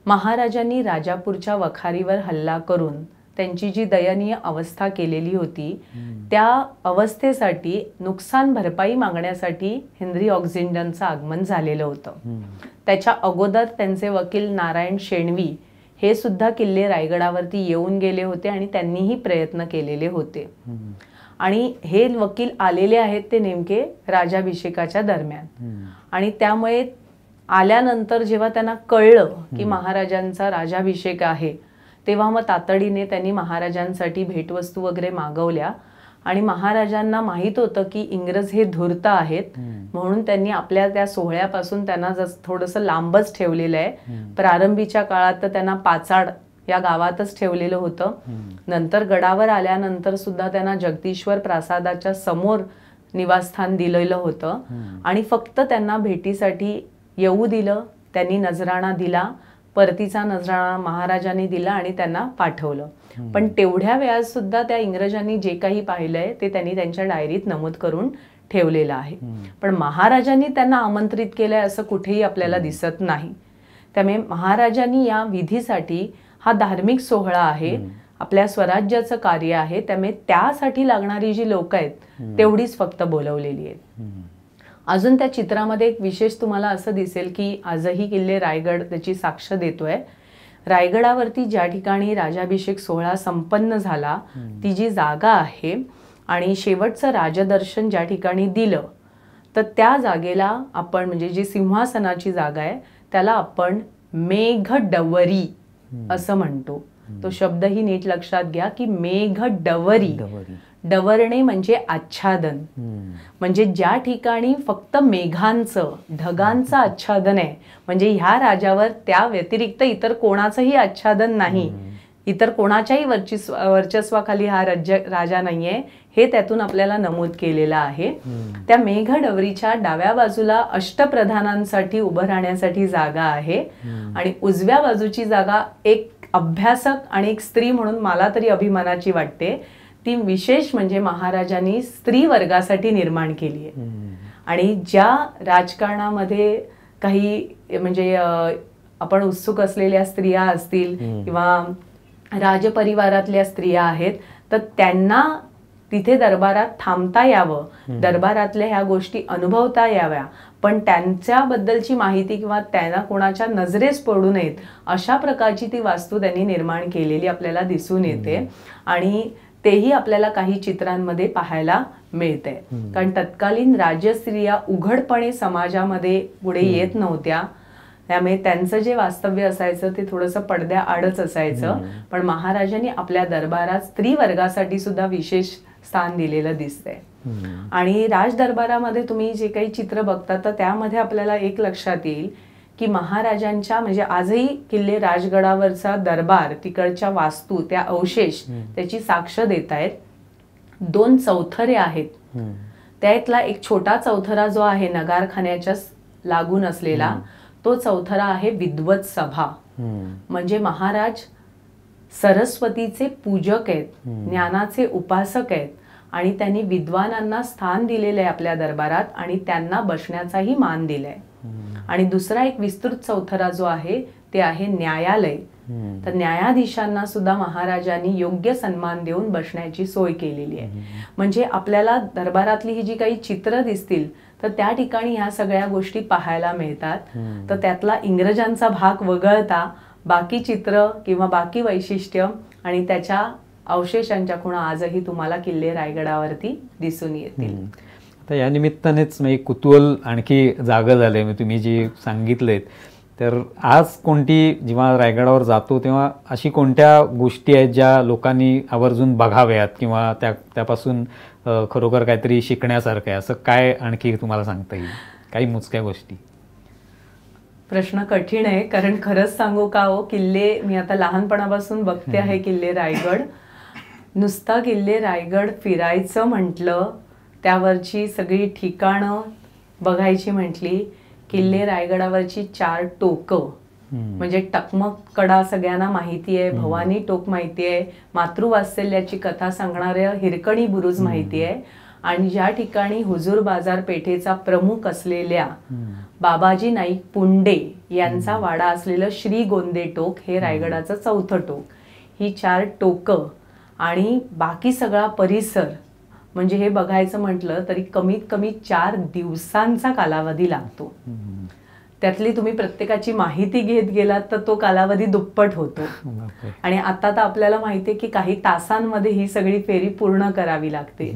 महाराजांनी राजापूरच्या वखारीवर हल्ला करून त्यांची जी दयनीय अवस्था केलेली होती त्या अवस्थेसाठी नुकसान भरपाई मागण्यासाठी हेनरी ऑक्झिंडनचं आगमन झालेलं होतं. त्याच्या अगोदर त्यांचे वकील नारायण शेणवी हे सुद्धा किल्ले रायगडावरती येऊन गेले होते आणि त्यांनीही प्रयत्न केलेले होते. आणि हे वकील आलेले आहेत ते नेमके राजाभिषेकाच्या दरम्यान. आणि त्यामुळे आल्यानंतर जेव्हा त्यांना कळलं की महाराजांचा राजाभिषेक आहे तेव्हा मग तातडीने त्यांनी महाराजांसाठी भेटवस्तू वगैरे मागवल्या. आणि महाराजांना माहित होतं की इंग्रज हे धूर्त आहेत म्हणून त्यांनी आपल्या त्या सोहळ्यापासून त्यांना थोडंसं लांबच ठेवलेलं आहे. प्रारंभीच्या काळात तर त्यांना पाचाड या गावातच ठेवलेलं होतं. नंतर गडावर आल्यानंतर सुद्धा त्यांना जगदीश्वर प्रासादाच्या समोर निवासस्थान दिलेलं होतं. आणि फक्त त्यांना भेटीसाठी येऊ दिलं. त्यांनी नजराणा दिला, परतीचा नजराणा महाराजांनी दिला आणि त्यांना पाठवलं. पण तेवढ्या वेळात सुद्धा त्या इंग्रजांनी जे काही पाहिलंय ते त्यांनी त्यांच्या डायरीत नमूद करून ठेवलेलं आहे. पण महाराजांनी त्यांना आमंत्रित केलंय असं कुठेही आपल्याला दिसत नाही. त्यामुळे महाराजांनी या विधीसाठी हा धार्मिक सोहळा आहे, आपल्या स्वराज्याचं कार्य आहे, त्यामुळे त्यासाठी लागणारी जी लोक आहेत तेवढीच फक्त बोलवलेली आहेत. अजून त्या चित्रामध्ये एक विशेष तुम्हाला असं दिसेल की आजही किल्ले रायगड त्याची साक्ष देतोय. रायगडावरती ज्या ठिकाणी राजाभिषेक सोहळा संपन्न झाला ती जी जागा आहे आणि शेवटचं राजदर्शन ज्या ठिकाणी दिलं तर त्या जागेला आपण म्हणजे जी सिंहासनाची जागा आहे त्याला आपण मेघडवरी असं म्हणतो. तो शब्दही नीट लक्षात घ्या की मेघडवरी. डवरणे म्हणजे आच्छादन. म्हणजे ज्या ठिकाणी फक्त मेघांचं ढगांचं आच्छादन आहे म्हणजे ह्या राजावर त्या व्यतिरिक्त इतर कोणाचंही आच्छादन नाही, इतर कोणाच्याही वर्चस्वाखाली हा राजा नाहीये हे त्यातून आपल्याला नमूद केलेलं आहे. त्या मेघडवरीच्या डाव्या बाजूला अष्टप्रधानांसाठी उभं राहण्यासाठी जागा आहे आणि उजव्या बाजूची जागा एक अभ्यासक आणि एक स्त्री म्हणून मला तरी अभिमानाची वाटते. ती विशेष म्हणजे महाराजांनी स्त्री वर्गासाठी निर्माण केली आहे. आणि ज्या राजकारणामध्ये काही म्हणजे आपण उत्सुक असलेल्या स्त्रिया असतील किंवा राजपरिवारातल्या स्त्रिया आहेत तर त्यांना तिथे दरबारात थांबता यावं, दरबारातल्या ह्या गोष्टी अनुभवता याव्या, पण त्यांच्याबद्दलची माहिती किंवा त्यांना कोणाच्या नजरेस पडू नयेत अशा प्रकारची ती वास्तू त्यांनी निर्माण केलेली आपल्याला दिसून येते. आणि तेही आपल्याला काही चित्रांमध्ये पाहायला मिळते. कारण तत्कालीन राजस्त्रिया उघडपणे समाजामध्ये पुढे येत नव्हत्या त्यामुळे त्यांचं जे वास्तव्य असायचं ते थोडंसं पडद्याआडच असायचं. पण महाराजांनी आपल्या दरबारात स्त्री वर्गासाठी सुद्धा विशेष स्थान दिलेलं दिसतंय. आणि राज दरबारामध्ये तुम्ही जे काही चित्र बघता तर त्यामध्ये आपल्याला एक लक्षात येईल की महाराजांच्या म्हणजे आजही किल्ले राजगडावरचा दरबार तिकडच्या वास्तू त्या अवशेष त्याची साक्ष देत आहेत. 2 चौथरे आहेत त्यातला एक छोटा चौथरा जो आहे नगारखान्याच्या लागून असलेला, तो चौथरा आहे विद्वत सभा. म्हणजे महाराज सरस्वतीचे पूजक आहेत, ज्ञानाचे उपासक आहेत आणि त्यांनी विद्वानांना स्थान दिलेले आहे आपल्या दरबारात आणि त्यांना बसण्याचाही मान दिलाय. आणि दुसरा एक विस्तृत चौथरा जो आहे ते आहे न्यायालय. तर न्यायाधीशांना सुद्धा महाराजांनी योग्य सन्मान देऊन बसण्याची सोय केलेली आहे. म्हणजे आपल्याला दरबारातली ही जी काही चित्र दिसतील तर त्या ठिकाणी ह्या सगळ्या गोष्टी पाहायला मिळतात. तर त्यातला इंग्रजांचा भाग वगळता बाकी चित्र किंवा बाकी वैशिष्ट्य आणि त्याच्या अवशेषांच्या खुणा आजही तुम्हाला किल्ले रायगडावरती दिसून येतील. आता या निमित्तानेच कुतूहल आणखी जागं झालंय. तुम्ही जी सांगितलेत तर आज कोणती जेव्हा रायगडावर जातो तेव्हा अशी कोणत्या गोष्टी आहेत ज्या लोकांनी आवर्जून बघाव्यात किंवा त्यापासून खरोखर काहीतरी शिकण्यासारखं आहे, असं काय आणखी तुम्हाला सांगता येईल? काही मोजक्या गोष्टी. प्रश्न कठीण आहे, कारण खरंच सांगू का हो, किल्ले मी आता लहानपणापासून बघते आहे किल्ले रायगड. नुसता किल्ले रायगड फिरायचं म्हटलं, त्यावरची सगळी ठिकाणं बघायची म्हटली, किल्ले रायगडावरची 4 टोकं म्हणजे टकमक कडा सगळ्यांना माहिती आहे, भवानी टोक माहिती आहे, मातृवात्सल्याची कथा सांगणाऱ्या हिरकणी बुरुज माहिती आहे आणि ज्या ठिकाणी हुजूर बाजारपेठेचा प्रमुख असलेल्या बाबाजी नाईक पुंडे यांचा वाडा असलेलं श्री गोंदे टोक हे रायगडाचं 4थं टोक. ही 4 टोकं आणि बाकी सगळा परिसर म्हणजे हे बघायचं म्हटलं तरी कमीत कमी 4 दिवसांचा कालावधी लागतो. त्यातली तुम्ही प्रत्येकाची माहिती घेत गेलात तर तो कालावधी दुप्पट होतो. आणि आता तर आपल्याला माहिती आहे की काही तासांमध्ये ही सगळी फेरी पूर्ण करावी लागते.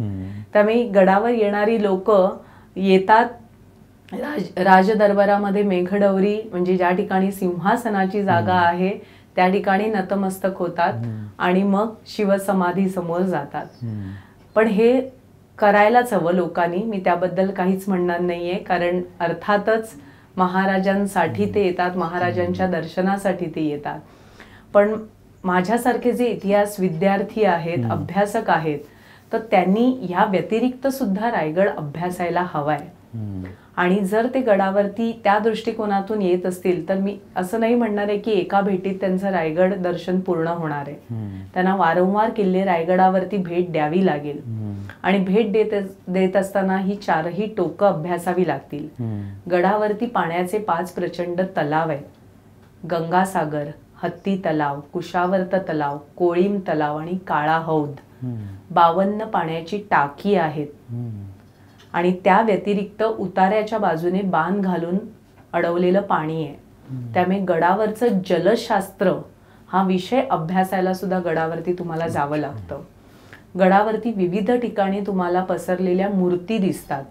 त्यामुळे गडावर येणारी लोक येतात, राजदरबारामध्ये मेघडवरी म्हणजे ज्या ठिकाणी सिंहासनाची जागा आहे त्या ठिकाणी नतमस्तक होतात आणि मग शिवसमाधी समोर जातात. पण हे करायलाच हवं लोकांनी, मी त्याबद्दल काहीच म्हणणार नाहीये, कारण अर्थातच महाराजांसाठी ते येतात, महाराजांच्या दर्शनासाठी ते येतात. पण माझ्यासारखे जे इतिहास विद्यार्थी आहेत, अभ्यासक आहेत, तर त्यांनी ह्या व्यतिरिक्त सुद्धा रायगड अभ्यासायला हवाय. आणि जर ते गडावरती त्या दृष्टिकोनातून येत असतील तर मी असं नाही म्हणणार आहे की एका भेटीत त्यांचं रायगड दर्शन पूर्ण होणार आहे. त्यांना वारंवार किल्ले रायगडावरती भेट द्यावी लागेल आणि भेट देत असताना ही 4ही टोकं अभ्यासावी लागतील. गडावरती पाण्याचे 5 प्रचंड तलाव आहेत. गंगासागर, हत्ती तलाव, कुशावर्त तलाव, कोळीम तलाव आणि काळा हौद. 52 पाण्याची टाकी आहेत आणि त्या व्यतिरिक्त उतार्याच्या बाजूने बांध घालून अडवलेलं पाणी आहे. त्यामुळे गडावरचं जलशास्त्र हा विषय अभ्यासायला सुद्धा गडावरती तुम्हाला जावं लागतं. गडावरती विविध ठिकाणी तुम्हाला पसरलेल्या मूर्ती दिसतात,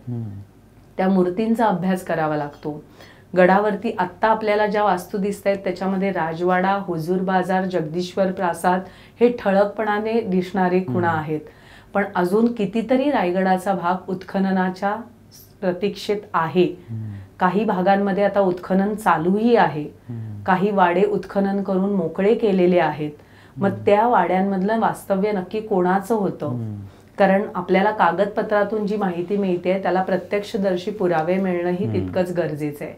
त्या मूर्तींचा अभ्यास करावा लागतो. गडावरती आत्ता आपल्याला ज्या वास्तू दिसत आहेत त्याच्यामध्ये राजवाडा, हुजूर बाजार, जगदीश्वर प्रासाद हे ठळकपणाने दिसणारे खुणा आहेत. पण अजून कितीतरी रायगडाचा भाग उत्खननाच्या प्रतीक्षेत आहे. काही भागांमध्ये आता उत्खनन चालूही आहे. काही वाडे उत्खनन करून मोकळे केलेले आहेत. मग त्या वाड्यांमधलं वास्तव्य नक्की कोणाचं होतं? कारण आपल्याला कागदपत्रातून जी माहिती मिळते त्याला प्रत्यक्षदर्शी पुरावे मिळणंही तितकंच गरजेचं आहे.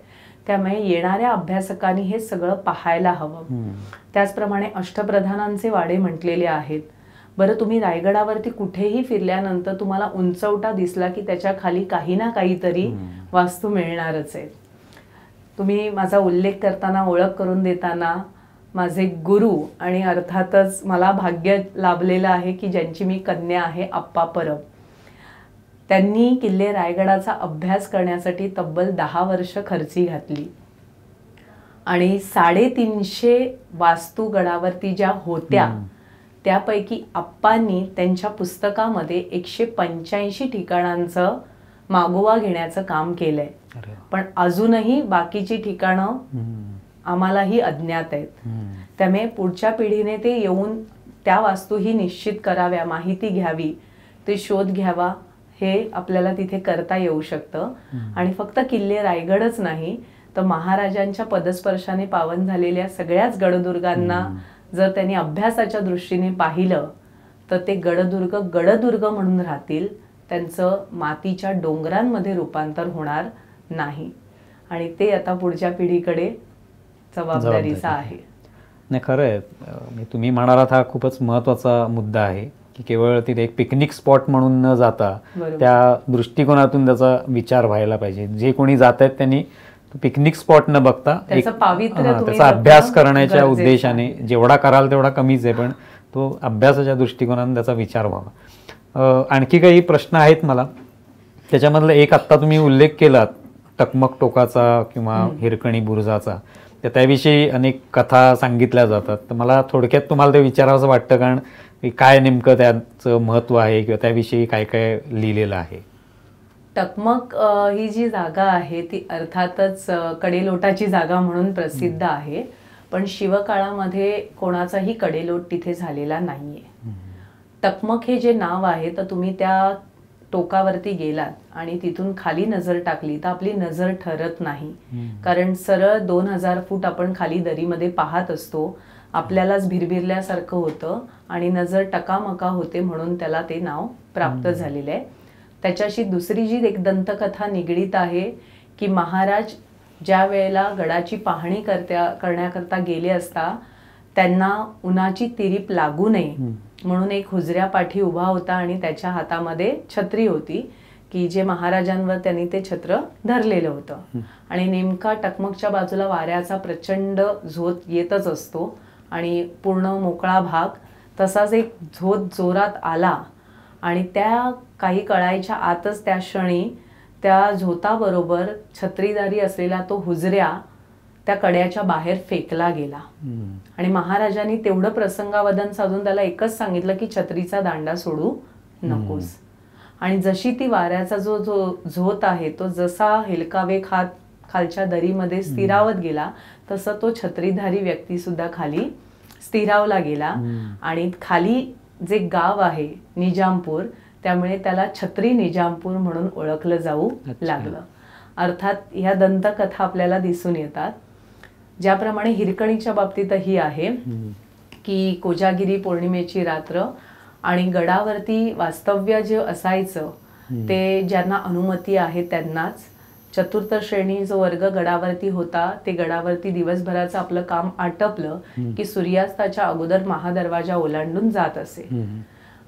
त्यामुळे येणाऱ्या अभ्यासकांनी हे सगळं पाहायला हवं. त्याचप्रमाणे अष्टप्रधानांचे वाडे म्हटलेले आहेत. बरं, तुम्ही रायगडावरती कुठेही फिरल्यानंतर तुम्हाला उंचवटा दिसला की त्याच्या खाली काही ना काहीतरी वास्तू मिळणारच आहे. तुम्ही माझा उल्लेख करताना, ओळख करून देताना माझे गुरु आणि अर्थातच मला भाग्य लाभलेलं आहे की ज्यांची मी कन्या आहे, आप्पा परब, त्यांनी किल्ले रायगडाचा अभ्यास करण्यासाठी तब्बल 10 वर्ष खर्ची घातली आणि 350 वास्तू गडावरती ज्या होत्या त्यापैकी आप्पांनी त्यांच्या पुस्तकामध्ये 185 ठिकाणांचं मागोवा घेण्याचं काम केलंय. पण अजूनही बाकीची ठिकाणं आम्हालाही अज्ञात आहेत. त्यामुळे पुढच्या पिढीने ते येऊन त्या वास्तूही निश्चित कराव्या, माहिती घ्यावी, ते शोध घ्यावा, हे आपल्याला तिथे करता येऊ शकतं. आणि फक्त किल्ले रायगडच नाही तर महाराजांच्या पदस्पर्शाने पावन झालेल्या सगळ्याच गडदुर्गांना जर त्यांनी अभ्यासाच्या दृष्टीने पाहिलं तर ते गडदुर्ग गडदुर्ग म्हणून राहतील. त्यांचं मातीच्या डोंगरांमध्ये रूपांतर होणार नाही. आणि ते आता पुढच्या पिढीकडे जबाबदारीचा आहे. नाही, खरं आहे. तुम्ही म्हणालात हा खूपच महत्त्वाचा मुद्दा आहे की केवळ तिथे एक पिकनिक स्पॉट म्हणून न जाता त्या दृष्टिकोनातून त्याचा विचार व्हायला पाहिजे. जे कोणी जात आहेत त्यांनी पिकनिक स्पॉट न बघता त्याचा अभ्यास करण्याच्या उद्देशाने, जेवढा कराल तेवढा कमीच आहे, पण तो अभ्यासाच्या दृष्टिकोनातून त्याचा विचार व्हावा. आणखी काही प्रश्न आहेत मला. त्याच्यामधलं एक आत्ता तुम्ही उल्लेख केलात टकमक टोकाचा किंवा हिरकणी बुरुजाचा, तर त्याविषयी अनेक कथा सांगितल्या जातात. तर मला थोडक्यात तुम्हाला ते विचारावंसं वाटतं, कारण काय नेमकं त्याचं महत्त्व आहे किंवा त्याविषयी काय काय लिहिलेलं आहे. टकमक ही जी जागा आहे ती अर्थातच कडेलोटाची जागा म्हणून प्रसिद्ध आहे, पण शिवकाळामध्ये कोणाचाही कडेलोट तिथे झालेला नाहीये. टकमक हे जे नाव आहे, तर तुम्ही त्या टोकावरती गेलात आणि तिथून खाली नजर टाकली तर आपली नजर ठरत नाही, कारण सरळ 2000 फूट आपण खाली दरीमध्ये पाहत असतो. आपल्यालाच भिरभिरल्यासारखं होतं आणि नजर टकामका होते, म्हणून त्याला ते नाव प्राप्त झालेलं आहे. त्याच्याशी दुसरी जी एक दंतकथा निगडीत आहे की महाराज ज्या वेळेला गडाची पाहणी करण्याकरता गेले असता त्यांना उन्हाची तिरीप लागू नये म्हणून एक हुजऱ्यापाठी उभा होता आणि त्याच्या हातामध्ये छत्री होती की जे महाराजांवर त्यांनी ते छत्र धरलेलं होतं. आणि नेमका टकमकच्या बाजूला वाऱ्याचा प्रचंड झोत येतच असतो आणि पूर्ण मोकळा भाग, तसाच एक झोत जोरात आला आणि त्या काही कळायच्या आतच त्या क्षणी त्या झोताबरोबर छत्रीदारी असलेला तो हुजऱ्या त्या कड्याच्या बाहेर फेकला गेला. आणि महाराजांनी तेवढं प्रसंगावधान साधून त्याला एकच सांगितलं की छत्रीचा दांडा सोडू नकोस. आणि जशी ती वाऱ्याचा जो झोत आहे तो जसा हेलकावे खात खालच्या दरीमध्ये स्थिरावत गेला, तसं तो छत्रीधारी व्यक्ती सुद्धा खाली स्थिरावला गेला. आणि खाली जे गाव आहे निजामपूर, त्यामुळे त्याला छत्री निजामपूर म्हणून ओळखलं जाऊ लागलं. अर्थात ह्या दंतकथा आपल्याला दिसून येतात. ज्याप्रमाणे हिरकणीच्या बाबतीतही आहे की कोजागिरी पौर्णिमेची रात्र आणि गडावरती वास्तव्य जे असायचं ते ज्यांना अनुमती आहे त्यांनाच. चतुर्थ श्रेणी जो वर्ग गडावरती होता ते गडावरती दिवसभराचं आपलं काम आटपलं की सूर्यास्ताच्या अगोदर महादरवाजा ओलांडून जात असे.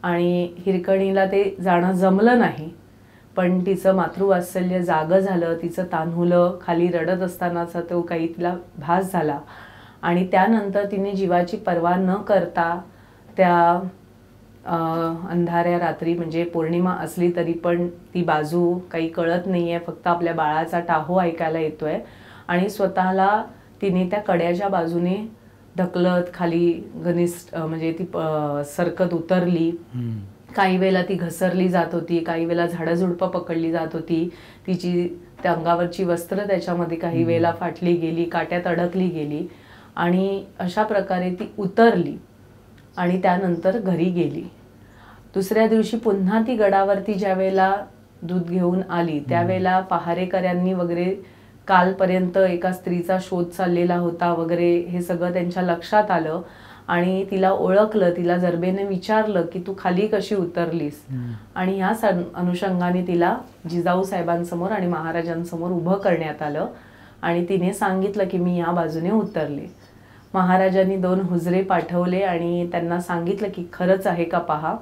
आणि हिरकणीला ते जाणं जमलं नाही, पण तिचं मातृवात्सल्य जागं झालं, तिचं तान्हुलं खाली रडत असतानाचा तो काही तिला भास झाला. आणि त्यानंतर तिने जीवाची पर्वा न करता त्या अंधाऱ्या रात्री, म्हणजे पौर्णिमा असली तरी पण ती बाजू काही कळत नाहीये, फक्त आपल्या बाळाचा टाहो ऐकायला येतोय, आणि स्वतःला तिने त्या कड्याच्या बाजूने ढकलत खाली घनिष्ठ म्हणजे ती सरकत उतरली. काही वेळेला ती घसरली जात होती, काही वेळेला झाडझुडपं पकडली जात होती, तिची त्या अंगावरची वस्त्र त्याच्यामध्ये काही वेळेला फाटली गेली, काट्यात अडकली गेली. आणि अशा प्रकारे ती उतरली आणि त्यानंतर घरी गेली. दुसऱ्या दिवशी पुन्हा ती गडावरती ज्या वेळेला दूध घेऊन आली त्यावेळेला पहारेकऱ्यांनी वगैरे कालपर्यंत एका स्त्रीचा शोध चाललेला होता वगैरे हे सगळं त्यांच्या लक्षात आलं आणि तिला ओळखलं. तिला जरबेने विचारलं की तू खाली कशी उतरलीस. आणि ह्या अनुषंगाने तिला जिजाऊ साहेबांसमोर आणि महाराजांसमोर उभं करण्यात आलं आणि तिने सांगितलं की मी या बाजूने उतरले. महाराजांनी 2 हुजरे पाठवले आणि त्यांना सांगितलं की खरंच आहे का पहा.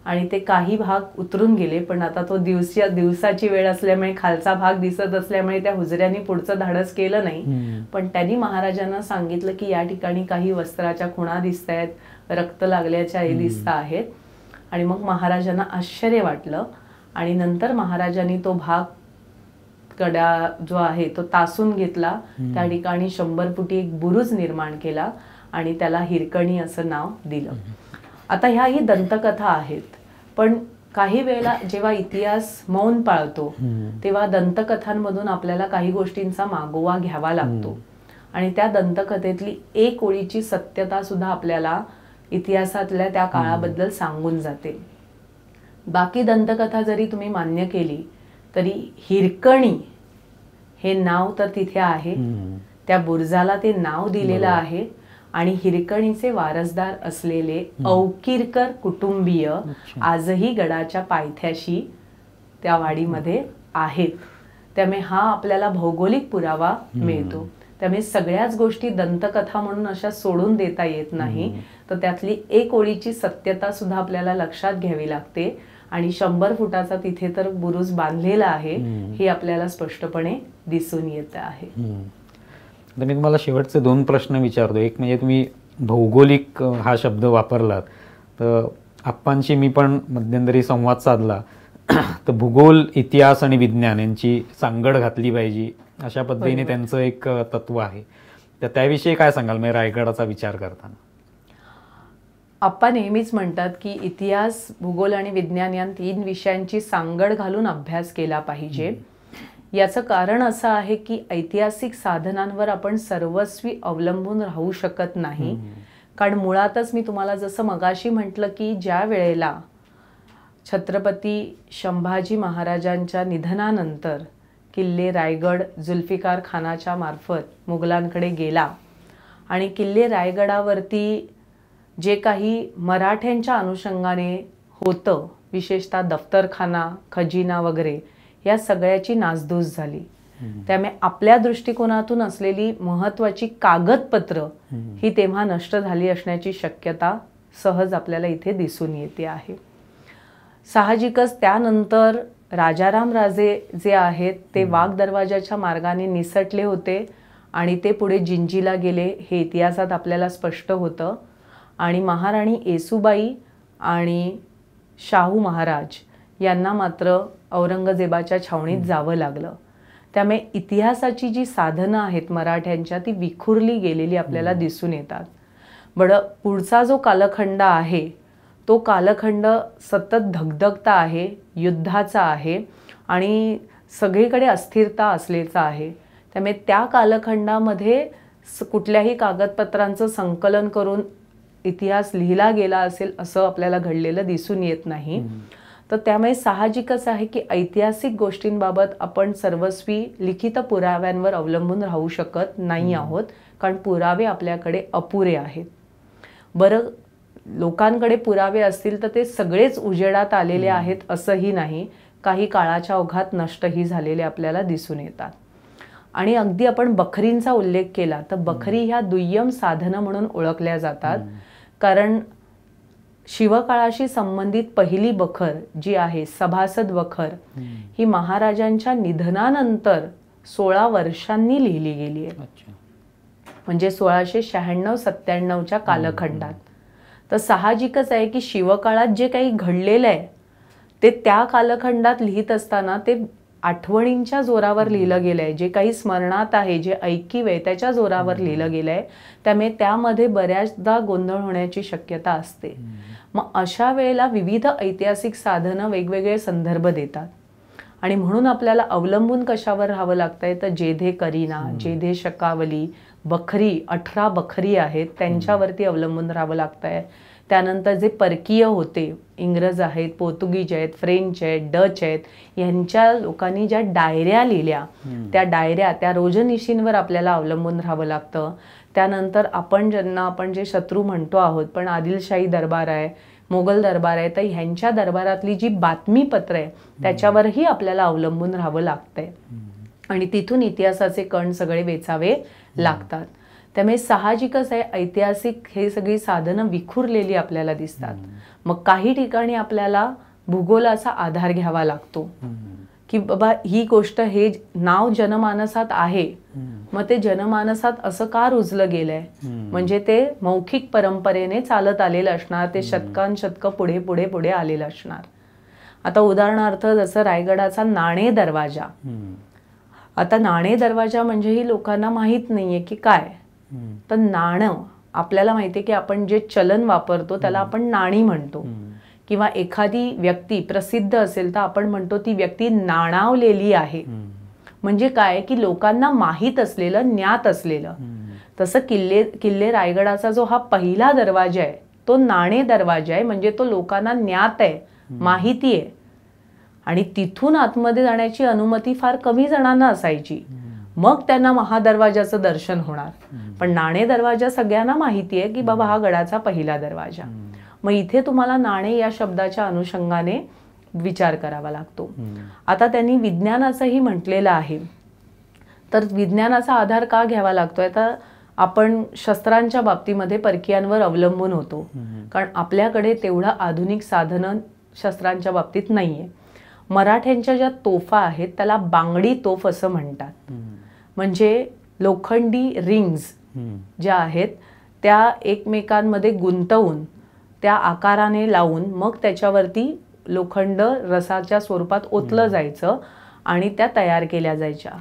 आणि ते काही भाग उतरून गेले, पण आता तो दिवसाची वेळ असल्यामुळे खालचा भाग दिसत असल्यामुळे त्या हुजऱ्यांनी पुढचं धाडस केलं नाही. पण त्यांनी महाराजांना सांगितलं की या ठिकाणी काही वस्त्राच्या खुणा दिसत आहेत, रक्त लागल्याच्या हे दिसत आहेत. आणि मग महाराजांना आश्चर्य वाटलं आणि नंतर महाराजांनी तो भाग कडा जो आहे तो तासून घेतला. त्या ठिकाणी 100 फुटी एक बुरुज निर्माण केला आणि त्याला हिरकणी असं नाव दिलं. आता ह्या ही दंतकथा आहेत, पण काही वेळेला जेव्हा इतिहास मौन पाळतो तेव्हा दंतकथांमधून आपल्याला काही गोष्टींचा मागोवा घ्यावा लागतो. आणि त्या दंतकथेतली एक ओळीची सत्यता सुद्धा आपल्याला इतिहासातल्या त्या काळाबद्दल सांगून जाते. बाकी दंतकथा जरी तुम्ही मान्य केली तरी हिरकणी हे नाव तर तिथे आहे, त्या बुरुजाला ते नाव दिलेलं आहे. आणि हिरकणीचे वारसदार असलेले औकीरकर कुटुंबीय आजही गडाच्या पायथ्याशी त्या वाडीमध्ये आहेत. त्यामुळे हा आपल्याला भौगोलिक पुरावा मिळतो. त्यामुळे सगळ्याच गोष्टी दंतकथा म्हणून अशा सोडून देता येत नाही. तर त्यातली एक ओळीची सत्यता सुद्धा आपल्याला लक्षात घ्यावी लागते. आणि 100 फुटाचा तिथे तर बुरुज बांधलेला आहे हे आपल्याला स्पष्टपणे दिसून येत आहे. तर मी तुम्हाला शेवटचे 2 प्रश्न विचारतो. एक म्हणजे तुम्ही भौगोलिक हा शब्द वापरलात, तर आप्पांशी मी पण मध्यंतरी संवाद साधला, तर भूगोल, इतिहास आणि विज्ञान यांची सांगड घातली पाहिजे अशा पद्धतीने त्यांचं एक तत्व आहे. तर त्याविषयी काय सांगाल म्हणजे रायगडाचा विचार करताना? आप्पा नेहमीच म्हणतात की इतिहास, भूगोल आणि विज्ञान या 3 विषयांची सांगड घालून अभ्यास केला पाहिजे. याचं कारण असं आहे की ऐतिहासिक साधनांवर आपण सर्वस्वी अवलंबून राहू शकत नाही. कारण मुळातच मी तुम्हाला जसं मगाशी म्हटलं की ज्या वेळेला छत्रपती संभाजी महाराजांच्या निधनानंतर किल्ले रायगड जुल्फिकार खानाच्या मार्फत मुघलांकडे गेला आणि किल्ले रायगडावरती जे काही मराठ्यांच्या अनुषंगाने होतं, विशेषतः दफ्तरखाना, खजिना वगैरे, या सगळ्याची नासधूस झाली. त्यामुळे आपल्या दृष्टिकोनातून असलेली महत्त्वाची कागदपत्र ही तेव्हा नष्ट झाली असण्याची शक्यता सहज आपल्याला इथे दिसून येते आहे. साहजिकच त्यानंतर राजाराम राजे जे आहेत ते वाघ दरवाजाच्या मार्गाने निसटले होते आणि ते पुढे जिंजीला गेले हे इतिहासात आपल्याला स्पष्ट होतं. आणि महाराणी येसूबाई आणि शाहू महाराज यांना मात्र औरंगजेबाच्या छावणीत जावं लागलं. त्यामुळे इतिहासाची जी साधनं आहेत मराठ्यांच्या ती विखुरली गेलेली आपल्याला दिसून येतात. पुढचा जो कालखंड आहे तो कालखंड सतत धगधगता आहे, युद्धाचा आहे आणि सगळीकडे अस्थिरता असलेचा आहे. त्यामुळे त्या कालखंडामध्ये कुठल्याही कागदपत्रांचं संकलन करून इतिहास लिहिला गेला असेल असं आपल्याला घडलेलं दिसून येत नाही. तर त्यामुळे साहजिकच आहे की ऐतिहासिक गोष्टींबाबत आपण सर्वस्वी लिखित पुराव्यांवर अवलंबून राहू शकत नाही आहोत, कारण पुरावे आपल्याकडे अपुरे आहेत. बरं, लोकांकडे पुरावे असतील तर ते सगळेच उजेडात आलेले आहेत असंही नाही. काही काळाच्या ओघात नष्टही झालेले आपल्याला दिसून येतात. आणि अगदी आपण बखरींचा उल्लेख केला तर बखरी ह्या दुय्यम साधनं म्हणून ओळखल्या जातात. कारण शिवकाळाशी संबंधित पहिली बखर जी आहे सभासद बखर ही महाराजांच्या निधनानंतर 16 वर्षांनी लिहिली गेली आहे. म्हणजे 1696-97च्या कालखंडात. तर साहजिकच आहे की शिवकाळात जे काही घडलेलं आहे ते त्या कालखंडात लिहित असताना ते आठवणींच्या जोरावर लिहिलं गेलं आहे. जे काही स्मरणात आहे, जे ऐकीव आहे त्याच्या जोरावर लिहिलं गेलं आहे. त्यामुळे त्यामध्ये बऱ्याचदा गोंधळ होण्याची शक्यता असते. मग अशा वेळेला विविध ऐतिहासिक साधनं वेगवेगळे संदर्भ देतात आणि म्हणून आपल्याला अवलंबून कशावर राहावं लागतंय तर जेधे करीना, जेधे शकावली, बखरी, 18 बखरी आहेत त्यांच्यावरती अवलंबून राहावं लागतंय. त्यानंतर जे परकीय होते, इंग्रज आहेत, पोर्तुगीज आहेत, फ्रेंच आहेत, डच आहेत, यांच्या लोकांनी ज्या डायऱ्या लिहिल्या त्या डायऱ्या, त्या रोजनिशींवर आपल्याला अवलंबून राहावं लागतं. त्यानंतर आपण जे शत्रू म्हणतो आहोत पण आदिलशाही दरबार आहे, मोगल दरबार आहे, तर ह्यांच्या दरबारातली जी बातमीपत्र आहे त्याच्यावरही आपल्याला अवलंबून राहावं लागतंय आणि तिथून इतिहासाचे कण सगळे वेचावे लागतात. त्यामुळे साहजिकच आहे ऐतिहासिक हे सगळी साधनं विखुरलेली आपल्याला दिसतात. मग काही ठिकाणी आपल्याला भूगोलाचा आधार घ्यावा लागतो की बाबा ही गोष्ट, हे नाव जनमानसात आहे, मग ते जनमानसात असं का रुजलं गेलंय, म्हणजे ते मौखिक परंपरेने चालत आलेलं असणार, ते शतकांशतकं पुढे पुढे पुढे आलेलं असणार. आता उदाहरणार्थ जसं रायगडाचा नाणे दरवाजा. आता नाणे दरवाजा म्हणजे ही लोकांना माहीत नाहीये की काय. तर नाणं आपल्याला माहिती आहे की आपण जे चलन वापरतो त्याला आपण नाणी म्हणतो, किंवा एखादी व्यक्ती प्रसिद्ध असेल तर आपण म्हणतो ती व्यक्ती नाणावलेली आहे. म्हणजे काय की लोकांना माहीत असलेलं, ज्ञात असलेलं. तसं किल्ले रायगडाचा जो हा पहिला दरवाजा आहे तो नाणे दरवाजा आहे, म्हणजे तो लोकांना ज्ञात आहे, माहिती आहे. आणि तिथून आतमध्ये जाण्याची अनुमती फार कमी जणांना असायची, मग त्यांना महादरवाजाचं दर्शन होणार. पण नाणे दरवाजा सगळ्यांना माहिती आहे की बाबा हा गडाचा पहिला दरवाजा. मग इथे तुम्हाला नाणे या शब्दाच्या अनुषंगाने विचार करावा लागतो. आता त्यांनी विज्ञानाचंही म्हटलेलं आहे, तर विज्ञानाचा आधार का घ्यावा लागतोय? तर आपण शस्त्रांच्या बाबतीमध्ये परकीयांवर अवलंबून होतो, कारण आपल्याकडे तेवढं आधुनिक साधनं शस्त्रांच्या बाबतीत नाहीये. मराठ्यांच्या ज्या तोफा आहेत त्याला बांगडी तोफ असं म्हणतात. म्हणजे लोखंडी रिंग्स ज्या आहेत त्या एकमेकांमध्ये गुंतवून त्या आकाराने लावून मग त्याच्यावरती लोखंड रसाच्या स्वरूपात ओतलं जायचं आणि त्या तयार केल्या जायच्या.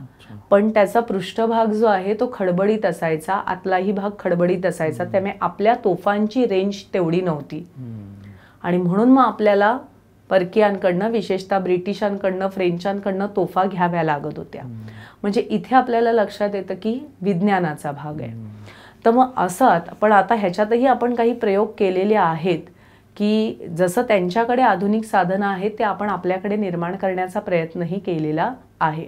पण त्याचा पृष्ठभाग जो आहे तो खडबडीत असायचा, आतलाही भाग खडबडीत असायचा, त्यामुळे आपल्या तोफांची रेंज तेवढी नव्हती. आणि म्हणून मग आपल्याला परकीयांकडनं, विशेषतः ब्रिटिशांकडनं, फ्रेंचांकडनं तोफा घ्याव्या लागत होत्या. म्हणजे इथे आपल्याला लक्षात येतं की विज्ञानाचा भाग आहे. तर मग असं पण आता ह्याच्यातही आपण काही प्रयोग केलेले आहेत की जसं त्यांच्याकडे आधुनिक साधनं आहेत ते आपण आपल्याकडे निर्माण करण्याचा प्रयत्नही केलेला आहे.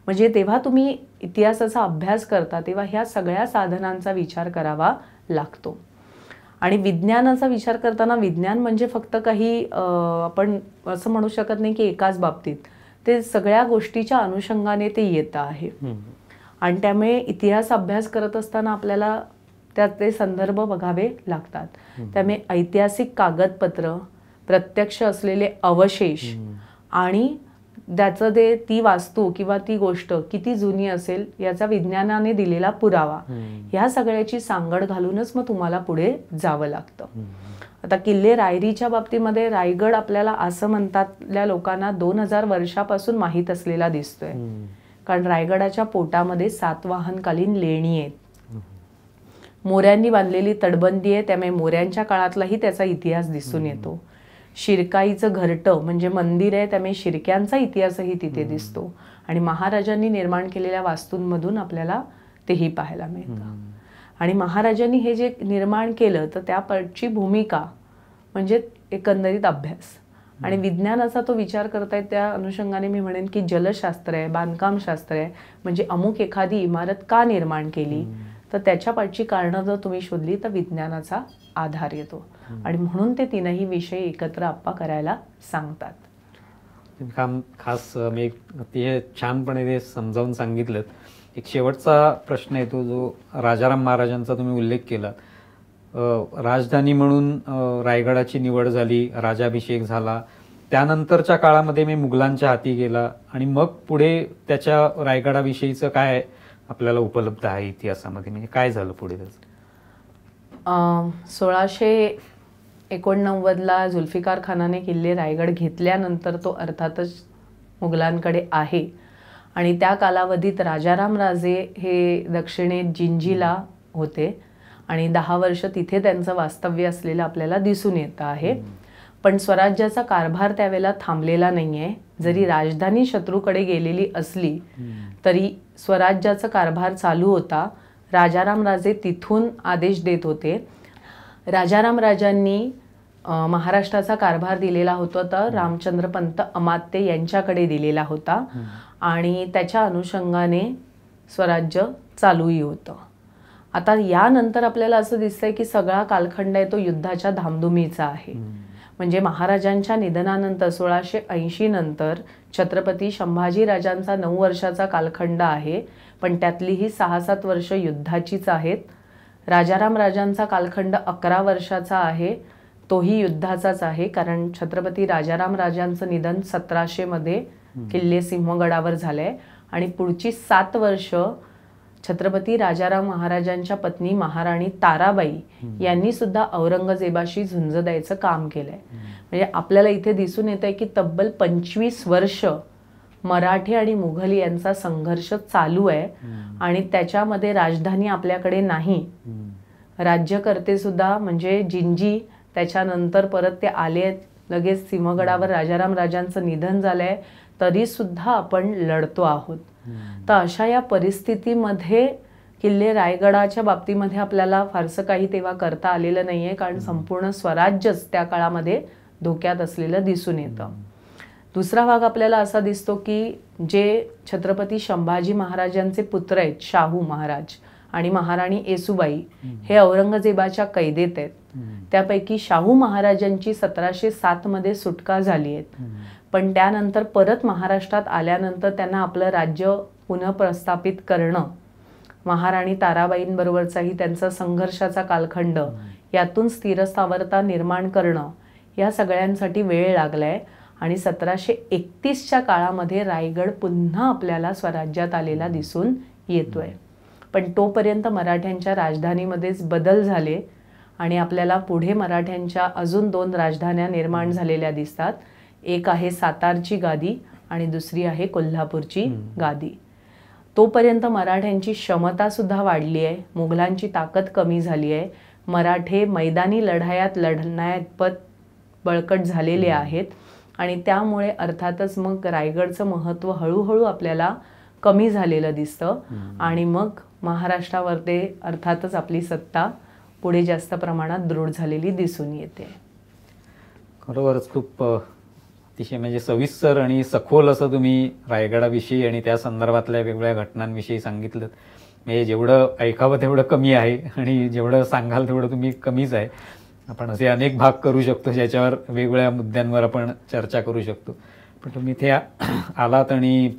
म्हणजे तेव्हा तुम्ही इतिहासाचा अभ्यास करता तेव्हा ह्या सगळ्या साधनांचा विचार करावा लागतो. आणि विज्ञानाचा विचार करताना विज्ञान म्हणजे फक्त काही आपण असं म्हणू शकत नाही की एकाच बाबतीत, ते सगळ्या गोष्टीच्या अनुषंगाने ते येतं आहे. आणि त्यामुळे इतिहास अभ्यास करत असताना आपल्याला त्याचे संदर्भ बघावे लागतात. त्यामुळे ऐतिहासिक कागदपत्र, प्रत्यक्ष असलेले अवशेष आणि त्याचं ती वास्तू किंवा ती गोष्ट किती जुनी असेल याचा विज्ञानाने दिलेला पुरावा, ह्या सगळ्याची सांगड घालूनच मग तुम्हाला पुढे जावं लागतं. आता किल्ले रायरीच्या बाबतीमध्ये रायगड आपल्याला असं म्हणतातल्या लोकांना 2000 वर्षापासून माहीत असलेला दिसतोय, कारण रायगडाच्या पोटामध्ये सातवाहनकालीन लेणी आहेत, मोऱ्यांनी बांधलेली तटबंदी आहे, त्यामुळे मोऱ्यांच्या काळातलाही त्याचा इतिहास दिसून येतो. शिरकाईचं घरटं म्हणजे मंदिर आहे, त्यामुळे शिरक्यांचा इतिहासही तिथे दिसतो. आणि महाराजांनी निर्माण केलेल्या वास्तूंमधून आपल्याला तेही पाहायला मिळतं. आणि महाराजांनी हे जे निर्माण केलं तर त्याची भूमिका म्हणजे एकंदरीत अभ्यास आणि विज्ञानाचा तो विचार करतायत. त्या अनुषंगाने मी म्हणेन की जलशास्त्र आहे, बांधकामशास्त्र आहे, म्हणजे अमुक एखादी इमारत का निर्माण केली तर त्याच्या पाठची कारणं जर तुम्ही शोधली तर विज्ञानाचा आधार येतो. आणि म्हणून ते तीनही विषय एकत्र आप्पा करायला सांगतात. खास मी अतिशय छानपणे ते समजावून सांगितलं. एक शेवटचा प्रश्न येतो जो राजाराम महाराजांचा तुम्ही उल्लेख केला. राजधानी म्हणून रायगडाची निवड झाली, राजाभिषेक झाला, त्यानंतरच्या काळामध्ये मी मुघलांच्या हाती गेला आणि मग पुढे त्याच्या रायगडाविषयीचं काय आपल्याला उपलब्ध आहे इतिहासामध्ये, म्हणजे काय झालं पुढे त्याचं? 1689ला जुल्फिकार खानाने किल्ले रायगड घेतल्यानंतर तो अर्थातच मुघलांकडे आहे. आणि त्या कालावधीत राजाराम राजे हे दक्षिणेत जिंजीला होते आणि 10 वर्ष तिथे त्यांचं वास्तव्य असलेलं आपल्याला दिसून येतं आहे. पण स्वराज्याचा कारभार त्यावेळेला थांबलेला नाही आहे. जरी राजधानी शत्रूकडे गेलेली असली तरी स्वराज्याचा कारभार चालू होता. राजाराम राजे तिथून आदेश देत होते. राजाराम राजांनी महाराष्ट्राचा कारभार दिलेला होता तर रामचंद्र पंत अमात्य यांच्याकडे दिलेला होता आणि त्याच्या अनुषंगाने स्वराज्य चालूही होतं. आता यानंतर आपल्याला असं दिसतंय की सगळा कालखंड आहे तो युद्धाच्या धामधुमीचा आहे. म्हणजे महाराजांच्या निधनानंतर 1680 नंतर छत्रपती संभाजीराजांचा 9 वर्षाचा कालखंड आहे, पण त्यातलीही 6-7 वर्ष युद्धाचीच आहेत. राजाराम राजांचा कालखंड 11 वर्षाचा आहे, तोही युद्धाचाच आहे, कारण छत्रपती राजाराम राजांचं निधन 1700 मध्ये किल्ले सिंहगडावर झालंय आणि पुढची 7 वर्ष छत्रपती राजाराम महाराजांच्या पत्नी महाराणी ताराबाई यांनी सुद्धा औरंगजेबाशी झुंज द्यायचं काम केलंय. म्हणजे आपल्याला इथे दिसून येत आहे की तब्बल 25 वर्ष मराठी आणि मुघल यांचा संघर्ष चालू आहे आणि त्याच्यामध्ये राजधानी आपल्याकडे नाही. राज्यकर्ते सुद्धा म्हणजे जिंजी, त्याच्यानंतर परत ते आले, लगेच सिंहगडावर राजाराम राजांचं निधन झालंय, तरी सुद्धा आपण लढतो आहोत. तर अशा या परिस्थितीमध्ये किल्ले रायगडाच्या बाबतीमध्ये आपल्याला फारसं काही तेव्हा करता आलेलं नाहीये, कारण संपूर्ण स्वराज्यच त्या काळामध्ये धोक्यात असलेलं दिसून येतं. दुसरा भाग आपल्याला असा दिसतो की जे छत्रपती संभाजी महाराजांचे पुत्र आहेत, शाहू महाराज आणि महाराणी येसूबाई, हे औरंगजेबाच्या कैदेत आहेत. त्यापैकी शाहू महाराजांची 1707 मध्ये सुटका झाली आहे, पण त्यानंतर परत महाराष्ट्रात आल्यानंतर त्यांना आपलं राज्य पुनःप्रस्थापित करणं, महाराणी ताराबाईंबरोबरचाही त्यांचा संघर्षाचा कालखंड, यातून स्थिरस्थावरता निर्माण करणं, या सगळ्यांसाठी वेळ लागलाय. आणि 1731च्या काळामध्ये रायगड पुन्हा आपल्याला स्वराज्यात आलेला दिसून येतोय. पण तोपर्यंत मराठ्यांच्या राजधानीमध्येच बदल झाले आणि आपल्याला पुढे मराठ्यांच्या अजून 2 राजधान्या निर्माण झालेल्या दिसतात. एक आहे सातारची गादी आणि दुसरी आहे कोल्हापूरची गादी. तोपर्यंत मराठ्यांची क्षमता सुद्धा वाढली आहे, मुघलांची ताकद कमी झाली आहे, मराठे मैदानी लढायात लढण्यात बळकट झालेले आहेत आणि त्यामुळे अर्थातच मग रायगडचं महत्त्व हळूहळू आपल्याला कमी झालेलं दिसतं आणि मग महाराष्ट्रावर ते अर्थातच आपली सत्ता पुढे जास्त प्रमाणात दृढ झालेली दिसून येते. खरोखरच खूप अतिशय म्हणजे सविस्तर आणि सखोल असं तुम्ही रायगडाविषयी आणि त्या संदर्भातल्या वेगवेगळ्या घटनांविषयी सांगितलं. म्हणजे जेवढं ऐकावं तेवढं कमी आहे आणि जेवढं सांगाल तेवढं तुम्ही कमीच आहे. आपण असे अनेक भाग करू शकतो ज्याच्यावर वेगवेगळ्या मुद्द्यांवर आपण चर्चा करू शकतो. पण तुम्ही इथे आलात आणि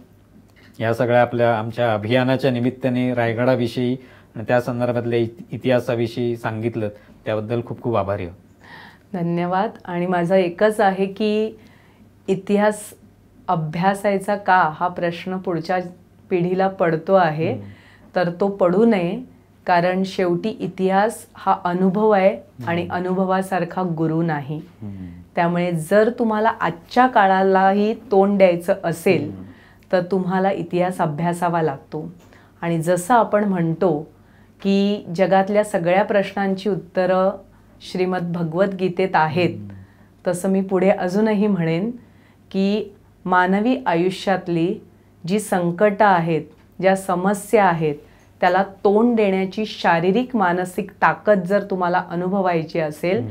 या सगळ्या आमच्या अभियानाच्या निमित्ताने रायगडाविषयी आणि त्या संदर्भातल्या इतिहासाविषयी सांगितलं, त्याबद्दल खूप खूप आभारी आहोत. धन्यवाद. आणि माझं एकच आहे की इतिहास अभ्यासायचा का हा प्रश्न पुढच्या पिढीला पडतो आहे, तर तो पडू नये. कारण शेवटी इतिहास हा अनुभव आहे आणि अनुभवासारखा गुरु नाही. त्यामुळे जर तुम्हाला आजच्या काळालाही तोंड द्यायचं असेल तर तुम्हाला इतिहास अभ्यासावा लागतो. आणि जसं आपण म्हणतो की जगातल्या सगळ्या प्रश्नांची उत्तरं श्रीमद भगवद्गीतेत आहेत, तसं मी पुढे अजूनही म्हणेन की मानवी आयुष्यातली जी संकटं आहेत, ज्या समस्या आहेत, त्याला तोंड देण्याची शारीरिक मानसिक ताकद जर तुम्हाला अनुभवायची असेल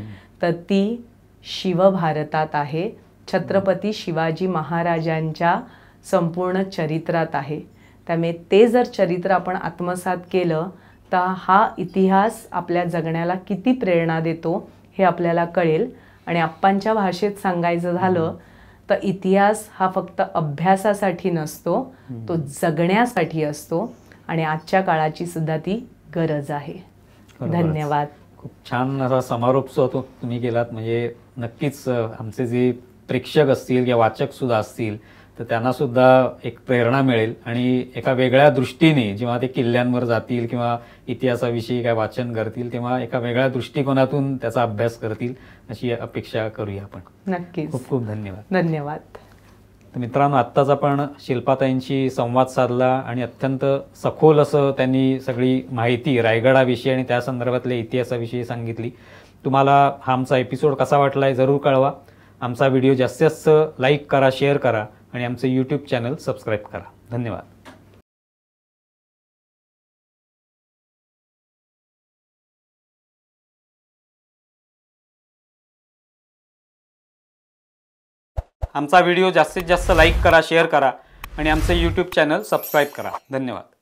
तर ती शिवभारतात आहे, छत्रपती शिवाजी महाराजांच्या संपूर्ण चरित्रात आहे. त्यामुळे ते जर चरित्र आपण आत्मसात केलं तर हा इतिहास आपल्या जगण्याला किती प्रेरणा देतो हे आपल्याला कळेल. आणि आप्पांच्या भाषेत सांगायचं झालं तर इतिहास हा फक्त अभ्यासासाठी नसतो, तो जगण्यासाठी असतो आणि आजच्या काळाची सुद्धा ती गरज आहे. धन्यवाद. खूप छान असा समारोप तुम्ही केलात. म्हणजे नक्कीच आमचे जे प्रेक्षक असतील किंवा वाचक सुद्धा असतील तर त्यांना सुद्धा एक प्रेरणा मिळेल आणि एका वेगळ्या दृष्टीने जेव्हा ते किल्ल्यांवर जातील किंवा इतिहासाविषयी काय वाचन करतील तेव्हा एका वेगळ्या दृष्टिकोनातून त्याचा अभ्यास करतील अशी अपेक्षा करूया आपण. नक्कीच. खूप खूप धन्यवाद. धन्यवाद. तर मित्रांनो, आत्ताच आपण शिल्पाताईंशी संवाद साधला आणि अत्यंत सखोल असं त्यांनी सगळी माहिती रायगडाविषयी आणि त्या संदर्भातल्या इतिहासाविषयी सांगितली. तुम्हाला हा आमचा एपिसोड कसा वाटला आहे जरूर कळवा. आमचा व्हिडिओ जास्तीत जास्त लाईक करा, शेअर करा आणि आमचं यूट्यूब चॅनल सबस्क्राईब करा. धन्यवाद. आमचा व्हिडिओ जास्तीत जास्त लाईक करा, शेअर करा आणि आमचं यूट्यूब चॅनल सबस्क्राईब करा. धन्यवाद.